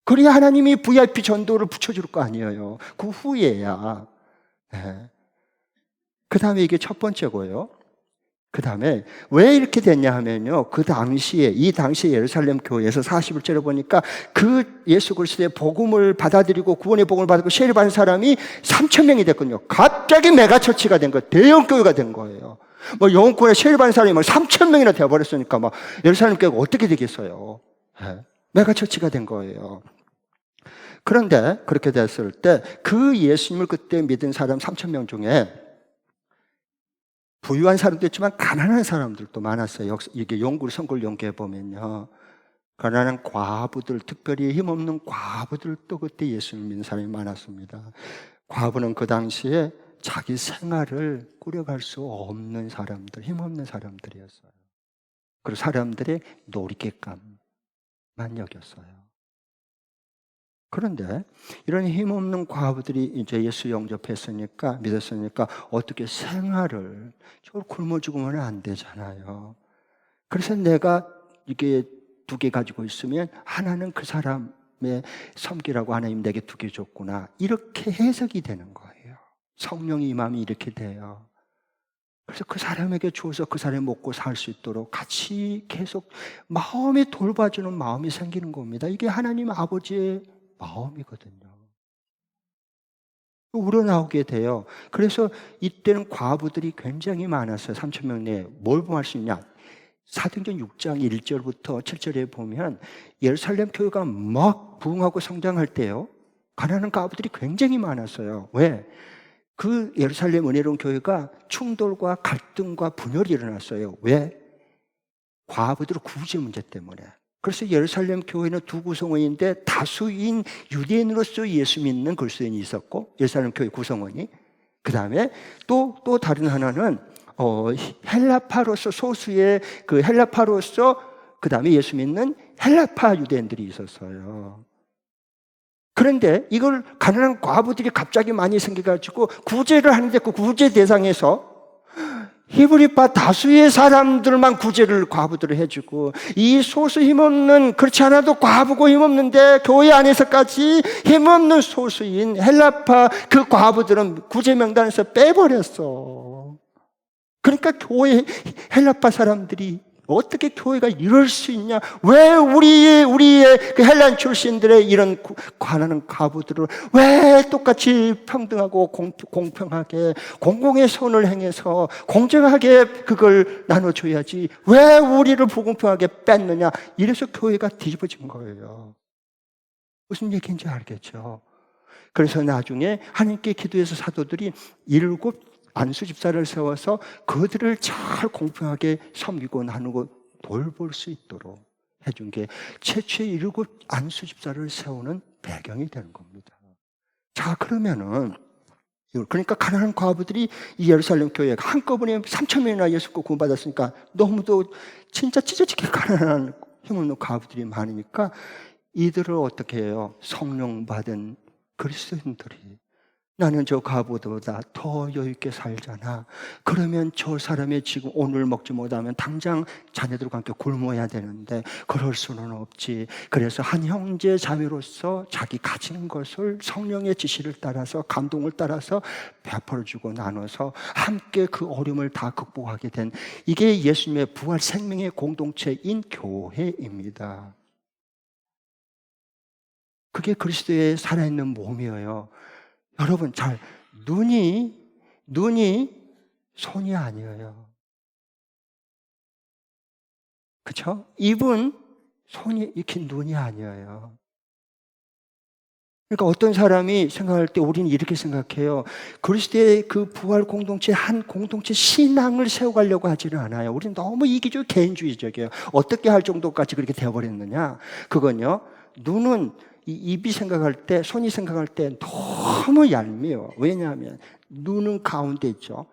그래야 하나님이 VIP 전도를 붙여줄 거 아니에요. 그 후에야. 네. 그 다음에 이게 첫 번째고요. 그 다음에 왜 이렇게 됐냐 하면요, 이 당시에 예루살렘 교회에서 41절에 보니까 그 예수 그리스도의 복음을 받아들이고 구원의 복음을 받고 세례 받은 사람이 3,000명이 됐거든요. 갑자기 메가처치가 된 거예요. 대형 교회가 된 거예요. 영혼권에 세례 받은 사람이 3,000명이나 되어버렸으니까 예루살렘 교회가 어떻게 되겠어요? 네. 메가처치가 된 거예요. 그런데 그렇게 됐을 때 그 예수님을 그때 믿은 사람 3,000명 중에 부유한 사람도 있지만 가난한 사람들도 많았어요. 이게 선거를 연구해 보면요, 가난한 과부들, 특별히 힘없는 과부들도 그때 예수님을 믿는 사람이 많았습니다. 과부는 그 당시에 자기 생활을 꾸려갈 수 없는 사람들, 힘없는 사람들이었어요. 그리고 사람들의 놀이객감만 여겼어요. 그런데 이런 힘없는 과부들이 이제 예수 영접했으니까, 믿었으니까 어떻게 생활을, 저걸 굶어 죽으면 안 되잖아요. 그래서 내가 이게 2개 가지고 있으면 하나는 그 사람의 섬기라고 하나님 내게 2개 줬구나, 이렇게 해석이 되는 거예요. 성령의 임함이 이렇게 돼요. 그래서 그 사람에게 주어서 그 사람이 먹고 살 수 있도록 같이 계속 마음이 돌봐주는 마음이 생기는 겁니다. 이게 하나님 아버지의 마음이거든요. 우러나오게 돼요. 그래서 이때는 과부들이 굉장히 많았어요. 3,000명 내에. 뭘 보할 수 있냐? 사도행전 6장 1절부터 7절에 보면 예루살렘 교회가 막 부흥하고 성장할 때요, 가난한 과부들이 굉장히 많았어요. 왜? 그 예루살렘 은혜로운 교회가 충돌과 갈등과 분열이 일어났어요. 왜? 과부들의 구제 문제 때문에. 그래서 예루살렘 교회는 2 구성원인데 다수인 유대인으로서 예수 믿는 그리스도인이 있었고, 예루살렘 교회 구성원이. 그 다음에 또 다른 하나는 헬라파로서, 소수의 그 헬라파로서, 그 다음에 예수 믿는 헬라파 유대인들이 있었어요. 그런데 이걸 가난한 과부들이 갑자기 많이 생겨가지고 구제를 하는데, 그 구제 대상에서 히브리파 다수의 사람들만 구제를, 과부들을 해주고, 이 소수 힘없는, 그렇지 않아도 과부고 힘없는데 교회 안에서까지 힘없는 소수인 헬라파 그 과부들은 구제 명단에서 빼버렸어. 그러니까 교회 헬라파 사람들이 어떻게 교회가 이럴 수 있냐? 왜 우리의 그 헬란 출신들의 이런 가난한 과부들을 왜 똑같이 평등하고 공평하게 공공의 손을 행해서 공정하게 그걸 나눠줘야지, 왜 우리를 불공평하게 뺐느냐? 이래서 교회가 뒤집어진 거예요. 무슨 얘기인지 알겠죠? 그래서 나중에 하나님께 기도해서 사도들이 7 안수 집사를 세워서 그들을 잘 공평하게 섬기고 나누고 돌볼 수 있도록 해준 게 최초의 7 안수 집사를 세우는 배경이 되는 겁니다. 자, 그러면은, 그러니까 가난한 과부들이 이 예루살렘 교회가 한꺼번에 3,000명이나 예수께 구원받았으니까 너무도 진짜 찢어지게 가난한 힘없는 과부들이 많으니까 이들을 어떻게 해요? 성령 받은 그리스도인들이, 나는 저 과부보다 더 여유있게 살잖아. 그러면 저 사람이 지금 오늘 먹지 못하면 당장 자녀들과 함께 굶어야 되는데 그럴 수는 없지. 그래서 한 형제 자매로서 자기 가진 것을 성령의 지시를 따라서, 감동을 따라서 베풀어주고 나눠서 함께 그 어려움을 다 극복하게 된, 이게 예수님의 부활 생명의 공동체인 교회입니다. 그게 그리스도의 살아있는 몸이에요. 여러분, 눈이 손이 아니에요. 그렇죠? 입은 손이 이렇게 눈이 아니에요. 그러니까 어떤 사람이 생각할 때 우리는 이렇게 생각해요. 그리스도의 그 부활 공동체, 한 공동체 신앙을 세워가려고 하지는 않아요. 우리는 너무 이기적, 개인주의적이에요. 어떻게 할 정도까지 그렇게 되어버렸느냐? 그건요, 눈은 이 입이 생각할 때, 손이 생각할 때 너무 얄미워. 왜냐하면 눈은 가운데 있죠.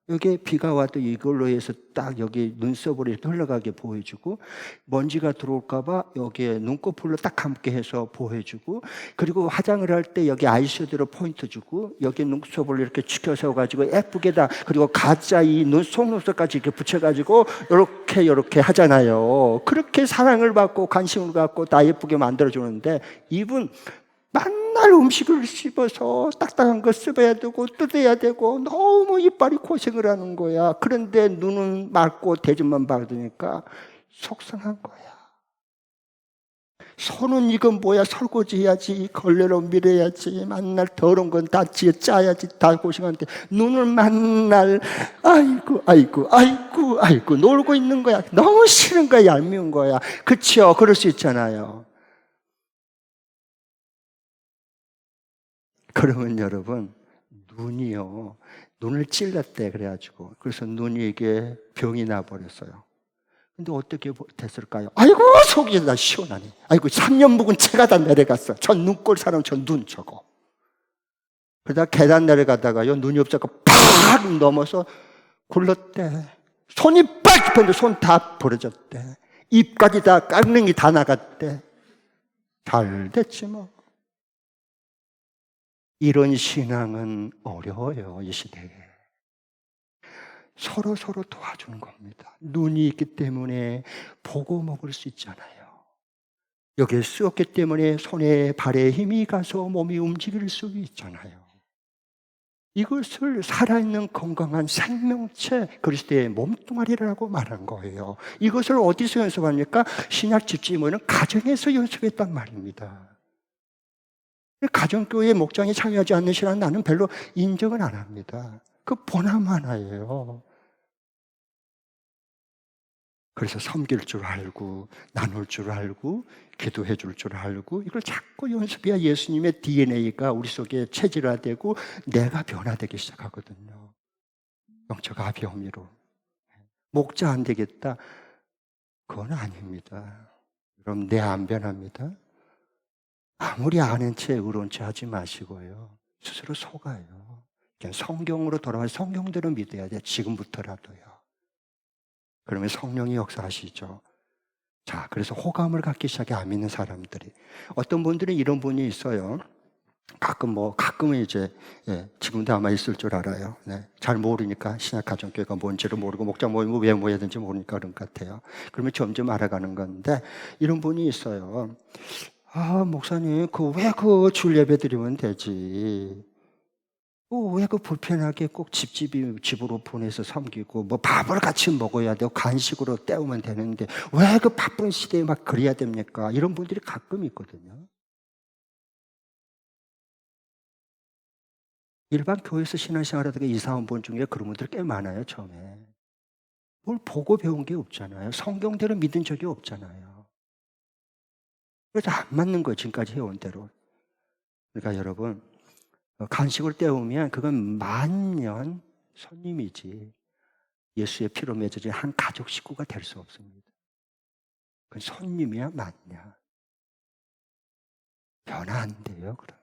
여기에 비가 와도 이걸로 해서 딱 여기 눈썹으로 이렇게 흘러가게 보여주고, 먼지가 들어올까봐 여기에 눈꺼풀로 딱 감게 해서 보여주고, 그리고 화장을 할 때 여기 아이섀도로 포인트 주고, 여기 눈썹을 이렇게 치켜 세워가지고 예쁘게다, 그리고 가짜 이 속눈썹까지 이렇게 붙여가지고 이렇게 하잖아요. 그렇게 사랑을 받고 관심을 갖고 다 예쁘게 만들어주는데, 입은 맨날 음식을 씹어서 딱딱한 거 씹어야 되고 뜯어야 되고 너무 이빨이 고생을 하는 거야. 그런데 눈은 맑고 대접만 받으니까 속상한 거야. 손은 이건 뭐야, 설거지 해야지, 걸레로 밀어야지, 맨날 더러운 건 다 지어 짜야지, 다 고생하는데 눈은 맨날 아이고 놀고 있는 거야. 너무 싫은 거야, 얄미운 거야. 그렇죠? 그럴 수 있잖아요. 그러면 여러분, 눈을 찔렀대. 그래가지고 그래서 눈이 이게 병이 나버렸어요. 근데 어떻게 됐을까요? 아이고, 속이 다 시원하네. 아이고, 3년 묵은 채가 다 내려갔어. 저 눈꼴 사람, 저 눈 저거. 그러다 계단 내려가다가요, 눈이 없어서 팍 넘어서 굴렀대. 손이 빡 짚었는데 손 다 부러졌대. 입까지 다 깎는 다 나갔대. 잘 됐지 뭐. 이런 신앙은 어려워요, 이 시대에. 서로 도와주는 겁니다. 눈이 있기 때문에 보고 먹을 수 있잖아요. 여기에 쓰였기 때문에 손에 발에 힘이 가서 몸이 움직일 수 있잖아요. 이것을 살아있는 건강한 생명체, 그리스도의 몸뚱아리라고 말한 거예요. 이것을 어디서 연습합니까? 신약 집지모는 가정에서 연습했단 말입니다. 가정교회 목장에 참여하지 않는 신앙은 나는 별로 인정은 안 합니다. 그 본함 하나예요. 그래서 섬길 줄 알고, 나눌 줄 알고, 기도해 줄 줄 알고, 이걸 자꾸 연습해야 예수님의 DNA가 우리 속에 체질화되고 내가 변화되기 시작하거든요. 영적 아비어미로. 목자 안 되겠다. 그건 아닙니다. 그럼 내 안 변합니다. 아무리 아는 채 의로운 채 하지 마시고요. 스스로 속아요. 그냥 성경으로 돌아와서 성경대로 믿어야 돼. 지금부터라도요. 그러면 성령이 역사하시죠. 자, 그래서 호감을 갖기 시작해 안 믿는 사람들이. 어떤 분들은 이런 분이 있어요. 가끔은 이제, 지금도 아마 있을 줄 알아요. 네, 잘 모르니까 신약 가정교회가 뭔지를 모르고 목자 모임을 왜 모여야 되는지 모르니까 그런 것 같아요. 그러면 점점 알아가는 건데, 이런 분이 있어요. 목사님, 왜 줄 예배 드리면 되지? 왜 불편하게 꼭 집으로 보내서 섬기고, 밥을 같이 먹어야 되고, 간식으로 때우면 되는데, 왜 바쁜 시대에 막 그래야 됩니까? 이런 분들이 가끔 있거든요. 일반 교회에서 신앙생활 하다가 이사 온 분 중에 그런 분들 꽤 많아요, 처음에. 뭘 보고 배운 게 없잖아요. 성경대로 믿은 적이 없잖아요. 그래서 안 맞는 거예요, 지금까지 해온 대로. 그러니까 여러분, 간식을 때우면 그건 만년 손님이지 예수의 피로 맺어진 한 가족 식구가 될 수 없습니다. 그건 손님이야 맞냐? 변화 안 돼요. 그러면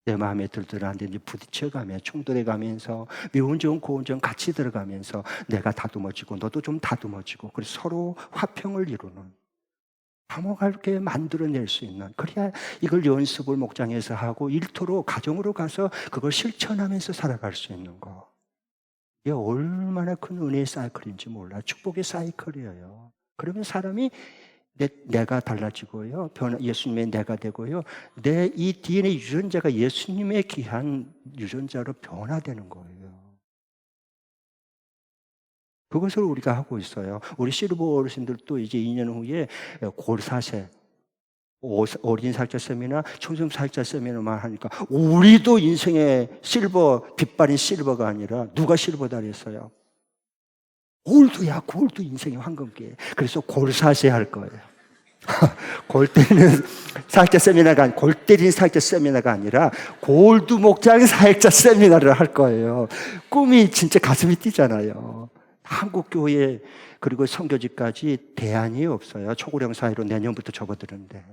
내 마음에 들더라는데 이제 부딪혀가며 충돌해가면서 미운 점 고운 점 같이 들어가면서 내가 다듬어지고 너도 좀 다듬어지고 그래서 서로 화평을 이루는 화목하게 만들어낼 수 있는, 그래야 이걸 연습을 목장에서 하고 일터로 가정으로 가서 그걸 실천하면서 살아갈 수 있는 거. 이게 얼마나 큰 은혜의 사이클인지 몰라. 축복의 사이클이에요. 그러면 사람이 내가 달라지고요. 예수님의 내가 되고요. 내 이 DNA 유전자가 예수님의 귀한 유전자로 변화되는 거예요. 그것을 우리가 하고 있어요. 우리 실버 어르신들도 이제 2년 후에 골사세, 어린 사역자 세미나, 청소년 사역자 세미나만 하니까 우리도 인생의 실버, 빛바랜 실버가 아니라 누가 실버다 그랬어요? 골드야, 골드 인생의 황금기에. 그래서 골사세 할 거예요. 골 때리는 사역자 세미나가 아니라, 골 때리는 사역자 세미나가 아니라 골드 목장 사역자 세미나를 할 거예요. 꿈이 진짜 가슴이 뛰잖아요. 한국 교회 그리고 선교지까지 대안이 없어요. 초고령 사회로 내년부터 접어드는데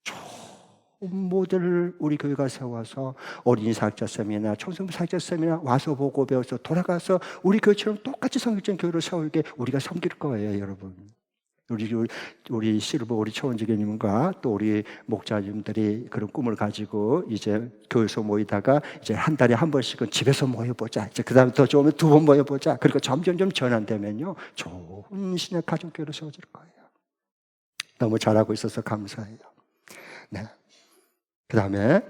좋은 모델을 우리 교회가 세워서 어린이 사역자 세미나, 청소년 사역자 세미나 와서 보고 배워서 돌아가서 우리 교회처럼 똑같이 성결된 교회를 세우게 우리가 섬길 거예요, 여러분. 우리 실버 우리 초원지교님과 또 우리 목자님들이 그런 꿈을 가지고 이제 교회에서 모이다가 이제 한 달에 한 번씩은 집에서 모여보자. 이제 그다음에 더 좋으면 2번 모여보자. 그리고 점점점 전환되면요 좋은 신약 가정교회로 세워질 거예요. 너무 잘하고 있어서 감사해요. 네. 그다음에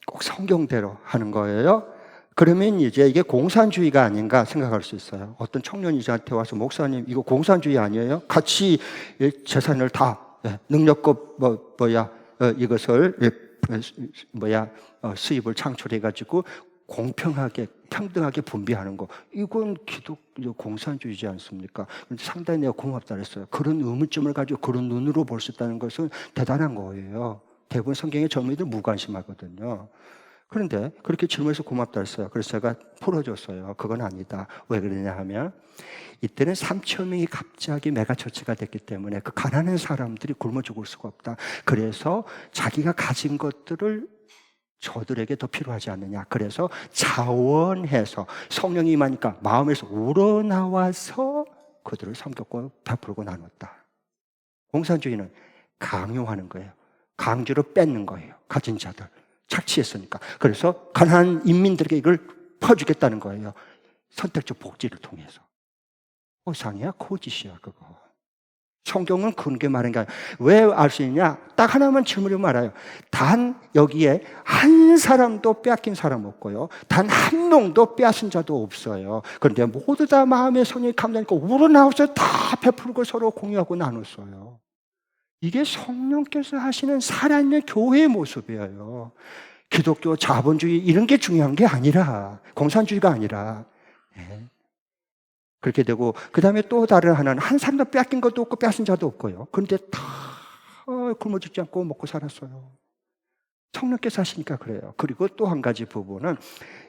꼭 성경대로 하는 거예요. 그러면 이제 이게 공산주의가 아닌가 생각할 수 있어요. 어떤 청년이 저한테 와서 목사님 이거 공산주의 아니에요? 같이 재산을 다 능력급 이것을 수입을 창출해 가지고 공평하게 평등하게 분배하는 거, 이건 기독교 공산주의지 않습니까? 그런데 상당히 내가 고맙다 그랬어요. 그런 의문점을 가지고 그런 눈으로 볼 수 있다는 것은 대단한 거예요. 대부분 성경의 젊은이들 무관심하거든요. 그런데 그렇게 질문해서 고맙다 했어요. 그래서 제가 풀어줬어요. 그건 아니다. 왜 그러냐 하면 이때는 3천 명이 갑자기 메가처치가 됐기 때문에 그 가난한 사람들이 굶어 죽을 수가 없다. 그래서 자기가 가진 것들을 저들에게 더 필요하지 않느냐. 그래서 자원해서 성령이 임하니까 마음에서 우러나와서 그들을 섬겼고 베풀고 나눴다. 공산주의는 강요하는 거예요. 강제로 뺏는 거예요. 가진 자들 착취했으니까. 그래서 가난한 인민들에게 이걸 퍼주겠다는 거예요. 선택적 복지를 통해서. 호상이야 거짓이야 그거. 성경은 그런 게 말한 게 아니라 왜 알 수 있냐? 딱 하나만 질문을 말아요. 단 여기에 한 사람도 빼앗긴 사람 없고요. 단 한 명도 빼앗은 자도 없어요. 그런데 모두 다 마음의 손이 감다니까 우러나와서 다 베풀고 서로 공유하고 나눴어요. 이게 성령께서 하시는 살아있는 교회의 모습이에요. 기독교 자본주의 이런 게 중요한 게 아니라, 공산주의가 아니라. 네. 그렇게 되고, 그 다음에 또 다른 하나는 한 사람도 빼앗긴 것도 없고 빼앗은 자도 없고요. 그런데 다 굶어 죽지 않고 먹고 살았어요. 성령께서 하시니까 그래요. 그리고 또 한 가지 부분은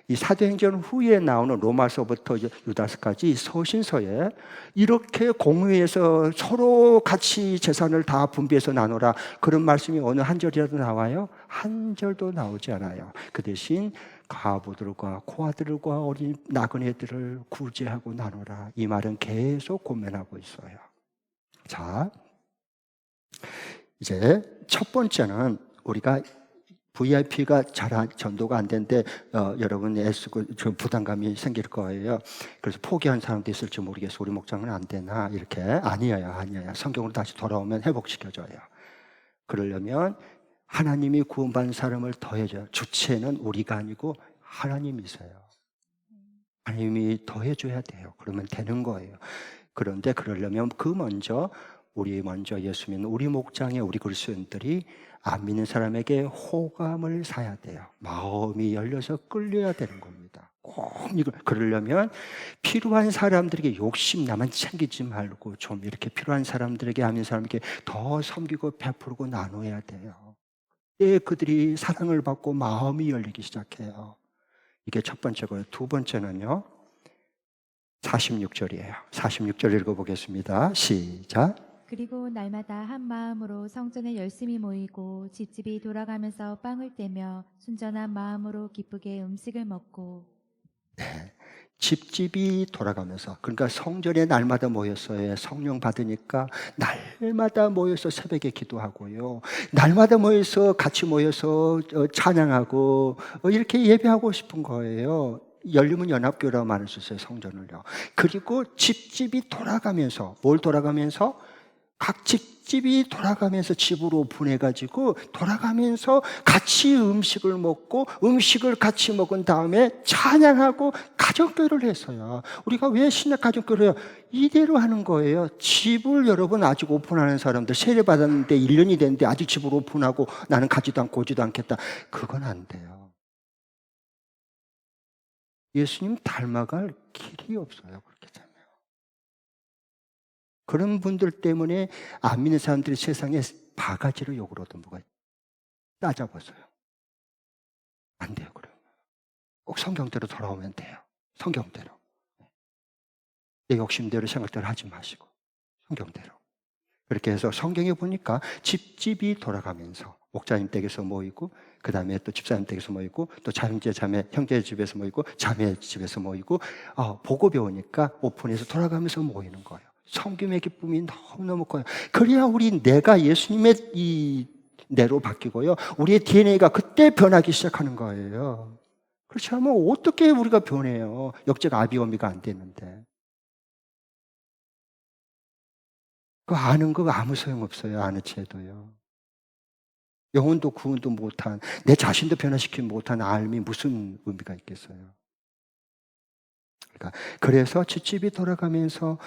이 사도행전 후에 나오는 로마서부터 유다서까지 서신서에 이렇게 공회에서 서로 같이 재산을 다 분배해서 나누라 그런 말씀이 어느 한 절이라도 나와요? 한 절도 나오지 않아요. 그 대신 과부들과 고아들과 어린 나그네들을 구제하고 나누라 이 말은 계속 고면하고 있어요. 자, 이제 첫 번째는 우리가 VIP가 잘 전도가 안 되는데 여러분이 애쓰고 좀 부담감이 생길 거예요. 그래서 포기한 사람도 있을지 모르겠어. 우리 목장은 안 되나 이렇게. 아니에요. 성경으로 다시 돌아오면 회복시켜줘요. 그러려면 하나님이 구원받은 사람을 더해줘요. 주체는 우리가 아니고 하나님이세요. 하나님이 더해줘야 돼요. 그러면 되는 거예요. 그런데 그러려면 우리 먼저 예수 믿는 우리 목장의 우리 그리스도인들이 안 믿는 사람에게 호감을 사야 돼요. 마음이 열려서 끌려야 되는 겁니다. 꼭 이걸 그러려면 필요한 사람들에게 욕심 나만 챙기지 말고 좀 이렇게 필요한 사람들에게 안 믿는 사람에게 더 섬기고 베풀고 나눠야 돼요. 예, 그들이 사랑을 받고 마음이 열리기 시작해요. 이게 첫 번째고요. 두 번째는요. 46절이에요. 46절 읽어보겠습니다. 시작. 그리고 날마다 한 마음으로 성전에 열심히 모이고 집집이 돌아가면서 빵을 떼며 순전한 마음으로 기쁘게 음식을 먹고. 네, 집집이 돌아가면서 그러니까 성전에 날마다 모였어요. 성령 받으니까 날마다 모여서 새벽에 기도하고요. 날마다 모여서 같이 모여서 찬양하고 이렇게 예배하고 싶은 거예요. 열리면 연합교라고 말할 수 있어요. 성전을요. 그리고 집집이 돌아가면서 뭘 돌아가면서 각 집집이 돌아가면서 집으로 보내가지고 돌아가면서 같이 음식을 먹고 음식을 같이 먹은 다음에 찬양하고 가정교회를 했어요. 우리가 왜 신약 가정교회를 해요? 이대로 하는 거예요. 집을 여러분 아직 오픈하는 사람들 세례받았는데 1년이 됐는데 아직 집을 오픈하고 나는 가지도 않고 오지도 않겠다. 그건 안 돼요. 예수님 닮아갈 길이 없어요. 그렇게 되면. 그런 분들 때문에 안 믿는 사람들이 세상에 바가지로 욕을 얻은 뭐가 따져보세요. 안 돼요, 그러면. 꼭 성경대로 돌아오면 돼요. 성경대로. 내 욕심대로 생각대로 하지 마시고 성경대로. 그렇게 해서 성경에 보니까 집집이 돌아가면서 목자님 댁에서 모이고 그 다음에 또 집사님 댁에서 모이고 또 형제 자매 형제 집에서 모이고 자매 집에서 모이고 보고 배우니까 오픈해서 돌아가면서 모이는 거예요. 섬김의 기쁨이 너무너무 커요. 그래야 우리 내가 예수님의 이 내로 바뀌고요. 우리의 DNA가 그때 변하기 시작하는 거예요. 그렇지 않으면 어떻게 우리가 변해요? 역적 아비오미가 안 되는데. 그거 아는 거 아무 소용없어요. 아는 채도요. 영혼도 구원도 못한 내 자신도 변화시키지 못한 알미 무슨 의미가 있겠어요? 그러니까 그래서 집집이 돌아가면서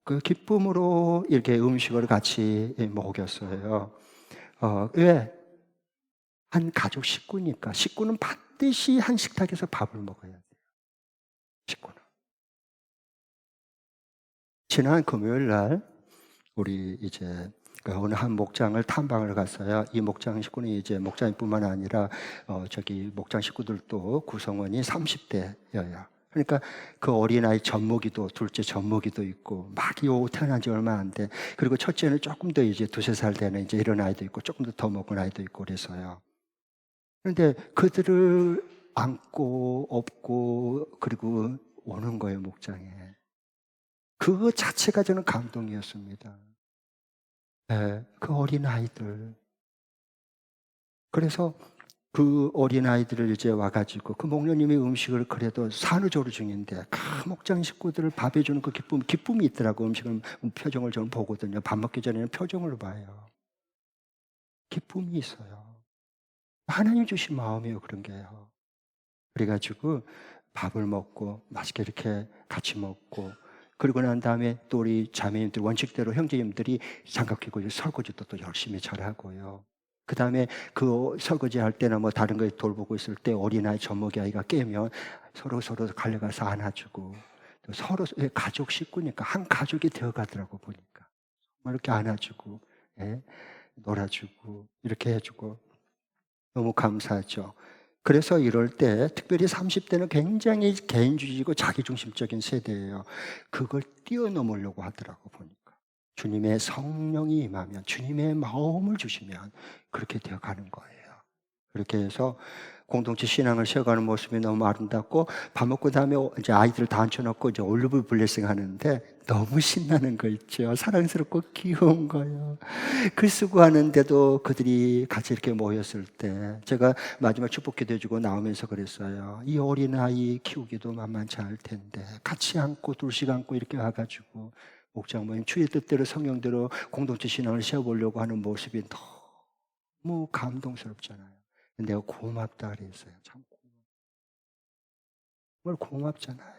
그 기쁨으로 이렇게 음식을 같이 먹였어요. 왜? 한 가족 식구니까. 식구는 반드시 한 식탁에서 밥을 먹어야 돼요. 식구는. 지난 금요일 날 우리 이제 어느 한 목장을 탐방을 갔어요. 이 목장 식구는 이제 목장뿐만 아니라 저기 목장 식구들도 구성원이 30대여야. 그러니까 그 어린아이 젖먹이도 둘째 젖먹이도 있고 막 태어난 지 얼마 안 돼. 그리고 첫째는 조금 더 이제 2-3살 되는 이제 이런 아이도 있고 조금 더 먹은 아이도 있고 그래서요. 그런데 그들을 안고 업고 그리고 오는 거예요, 목장에. 그거 자체가 저는 감동이었습니다. 네, 그 어린아이들. 그래서 그 어린아이들을 이제 와가지고 그 목련님이 음식을 그래도 산후조리 중인데 그 목장 식구들을 밥 해주는 그 기쁨이 있더라고. 음식을, 표정을 저는 보거든요. 밥 먹기 전에는 표정을 봐요. 기쁨이 있어요. 하나님 주신 마음이에요, 그런 게요. 그래가지고 밥을 먹고 맛있게 이렇게 같이 먹고, 그리고 난 다음에 또 우리 자매님들 원칙대로 형제님들이 장갑 끼고 설거지도 또 열심히 잘하고요. 그 다음에 그 설거지 할 때나 뭐 다른 거 돌보고 있을 때 어린아이 젖먹이 아이가 깨면 서로 갈려가서 안아주고, 또 서로 가족 식구니까 한 가족이 되어가더라고 보니까. 이렇게 안아주고, 예, 놀아주고 이렇게 해주고 너무 감사하죠. 그래서 이럴 때 특별히 30대는 굉장히 개인주의고 자기중심적인 세대예요. 그걸 뛰어넘으려고 하더라고 보니까. 주님의 성령이 임하면, 주님의 마음을 주시면 그렇게 되어가는 거예요. 그렇게 해서 공동체 신앙을 세워가는 모습이 너무 아름답고, 밥 먹고 다음에 이제 아이들을 다 앉혀놓고 이제 올리브 블레싱 하는데 너무 신나는 거 있죠. 사랑스럽고 귀여운 거예요. 글 쓰고 하는데도 그들이 같이 이렇게 모였을 때 제가 마지막 축복 기도해주고 나오면서 그랬어요. 이 어린아이 키우기도 만만치 않을 텐데 같이 앉고 둘씩 앉고 이렇게 와가지고 목장 모임 주의 뜻대로 성령대로 공동체 신앙을 세워보려고 하는 모습이 너무 감동스럽잖아요. 내가 고맙다 그랬어요. 참 정말 고맙잖아요.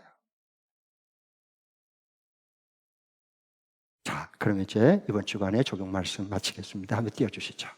자, 그럼 이제 이번 주간에 적용 말씀 마치겠습니다. 한번 띄워주시죠.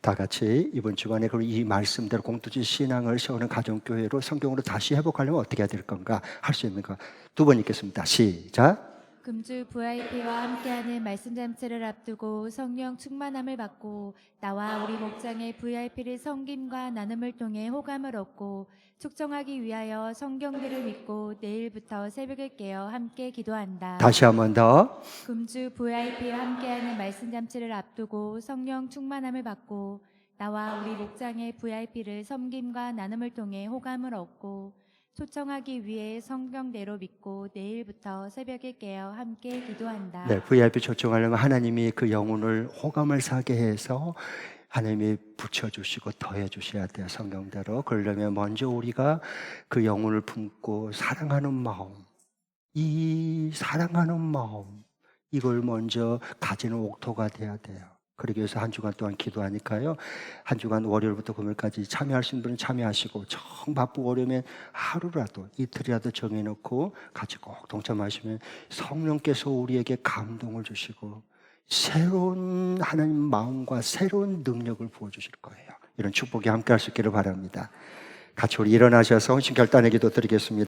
다 같이 이번 주간에 이 말씀대로 공동체 신앙을 세우는 가정교회로 성경으로 다시 회복하려면 어떻게 해야 될 건가 할 수 있는 거 두 번 읽겠습니다. 시작. 금주 VIP와 함께하는 말씀 잔치를 앞두고 성령 충만함을 받고 나와 우리 목장의 VIP를 섬김과 나눔을 통해 호감을 얻고 축정하기 위하여 성경들을 믿고 내일부터 새벽을 깨어 함께 기도한다. 다시 한 번 더. 금주 VIP와 함께하는 말씀 잔치를 앞두고 성령 충만함을 받고 나와 우리 목장의 VIP를 섬김과 나눔을 통해 호감을 얻고 초청하기 위해 성경대로 믿고 내일부터 새벽에 깨어 함께 기도한다. 네, VIP 초청하려면 하나님이 그 영혼을 호감을 사게 해서 하나님이 붙여주시고 더해주셔야 돼요. 성경대로. 그러려면 먼저 우리가 그 영혼을 품고 사랑하는 마음, 이 사랑하는 마음, 이걸 먼저 가지는 옥토가 돼야 돼요. 그러기 위해서 한 주간 동안 기도하니까요. 한 주간 월요일부터 금요일까지 참여하신 분은 참여하시고, 정 바쁘고 어려우면 하루라도 이틀이라도 정해놓고 같이 꼭 동참하시면 성령께서 우리에게 감동을 주시고 새로운 하나님 마음과 새로운 능력을 부어주실 거예요. 이런 축복이 함께 할 수 있기를 바랍니다. 같이 우리 일어나셔서 헌신 결단의 기도 드리겠습니다.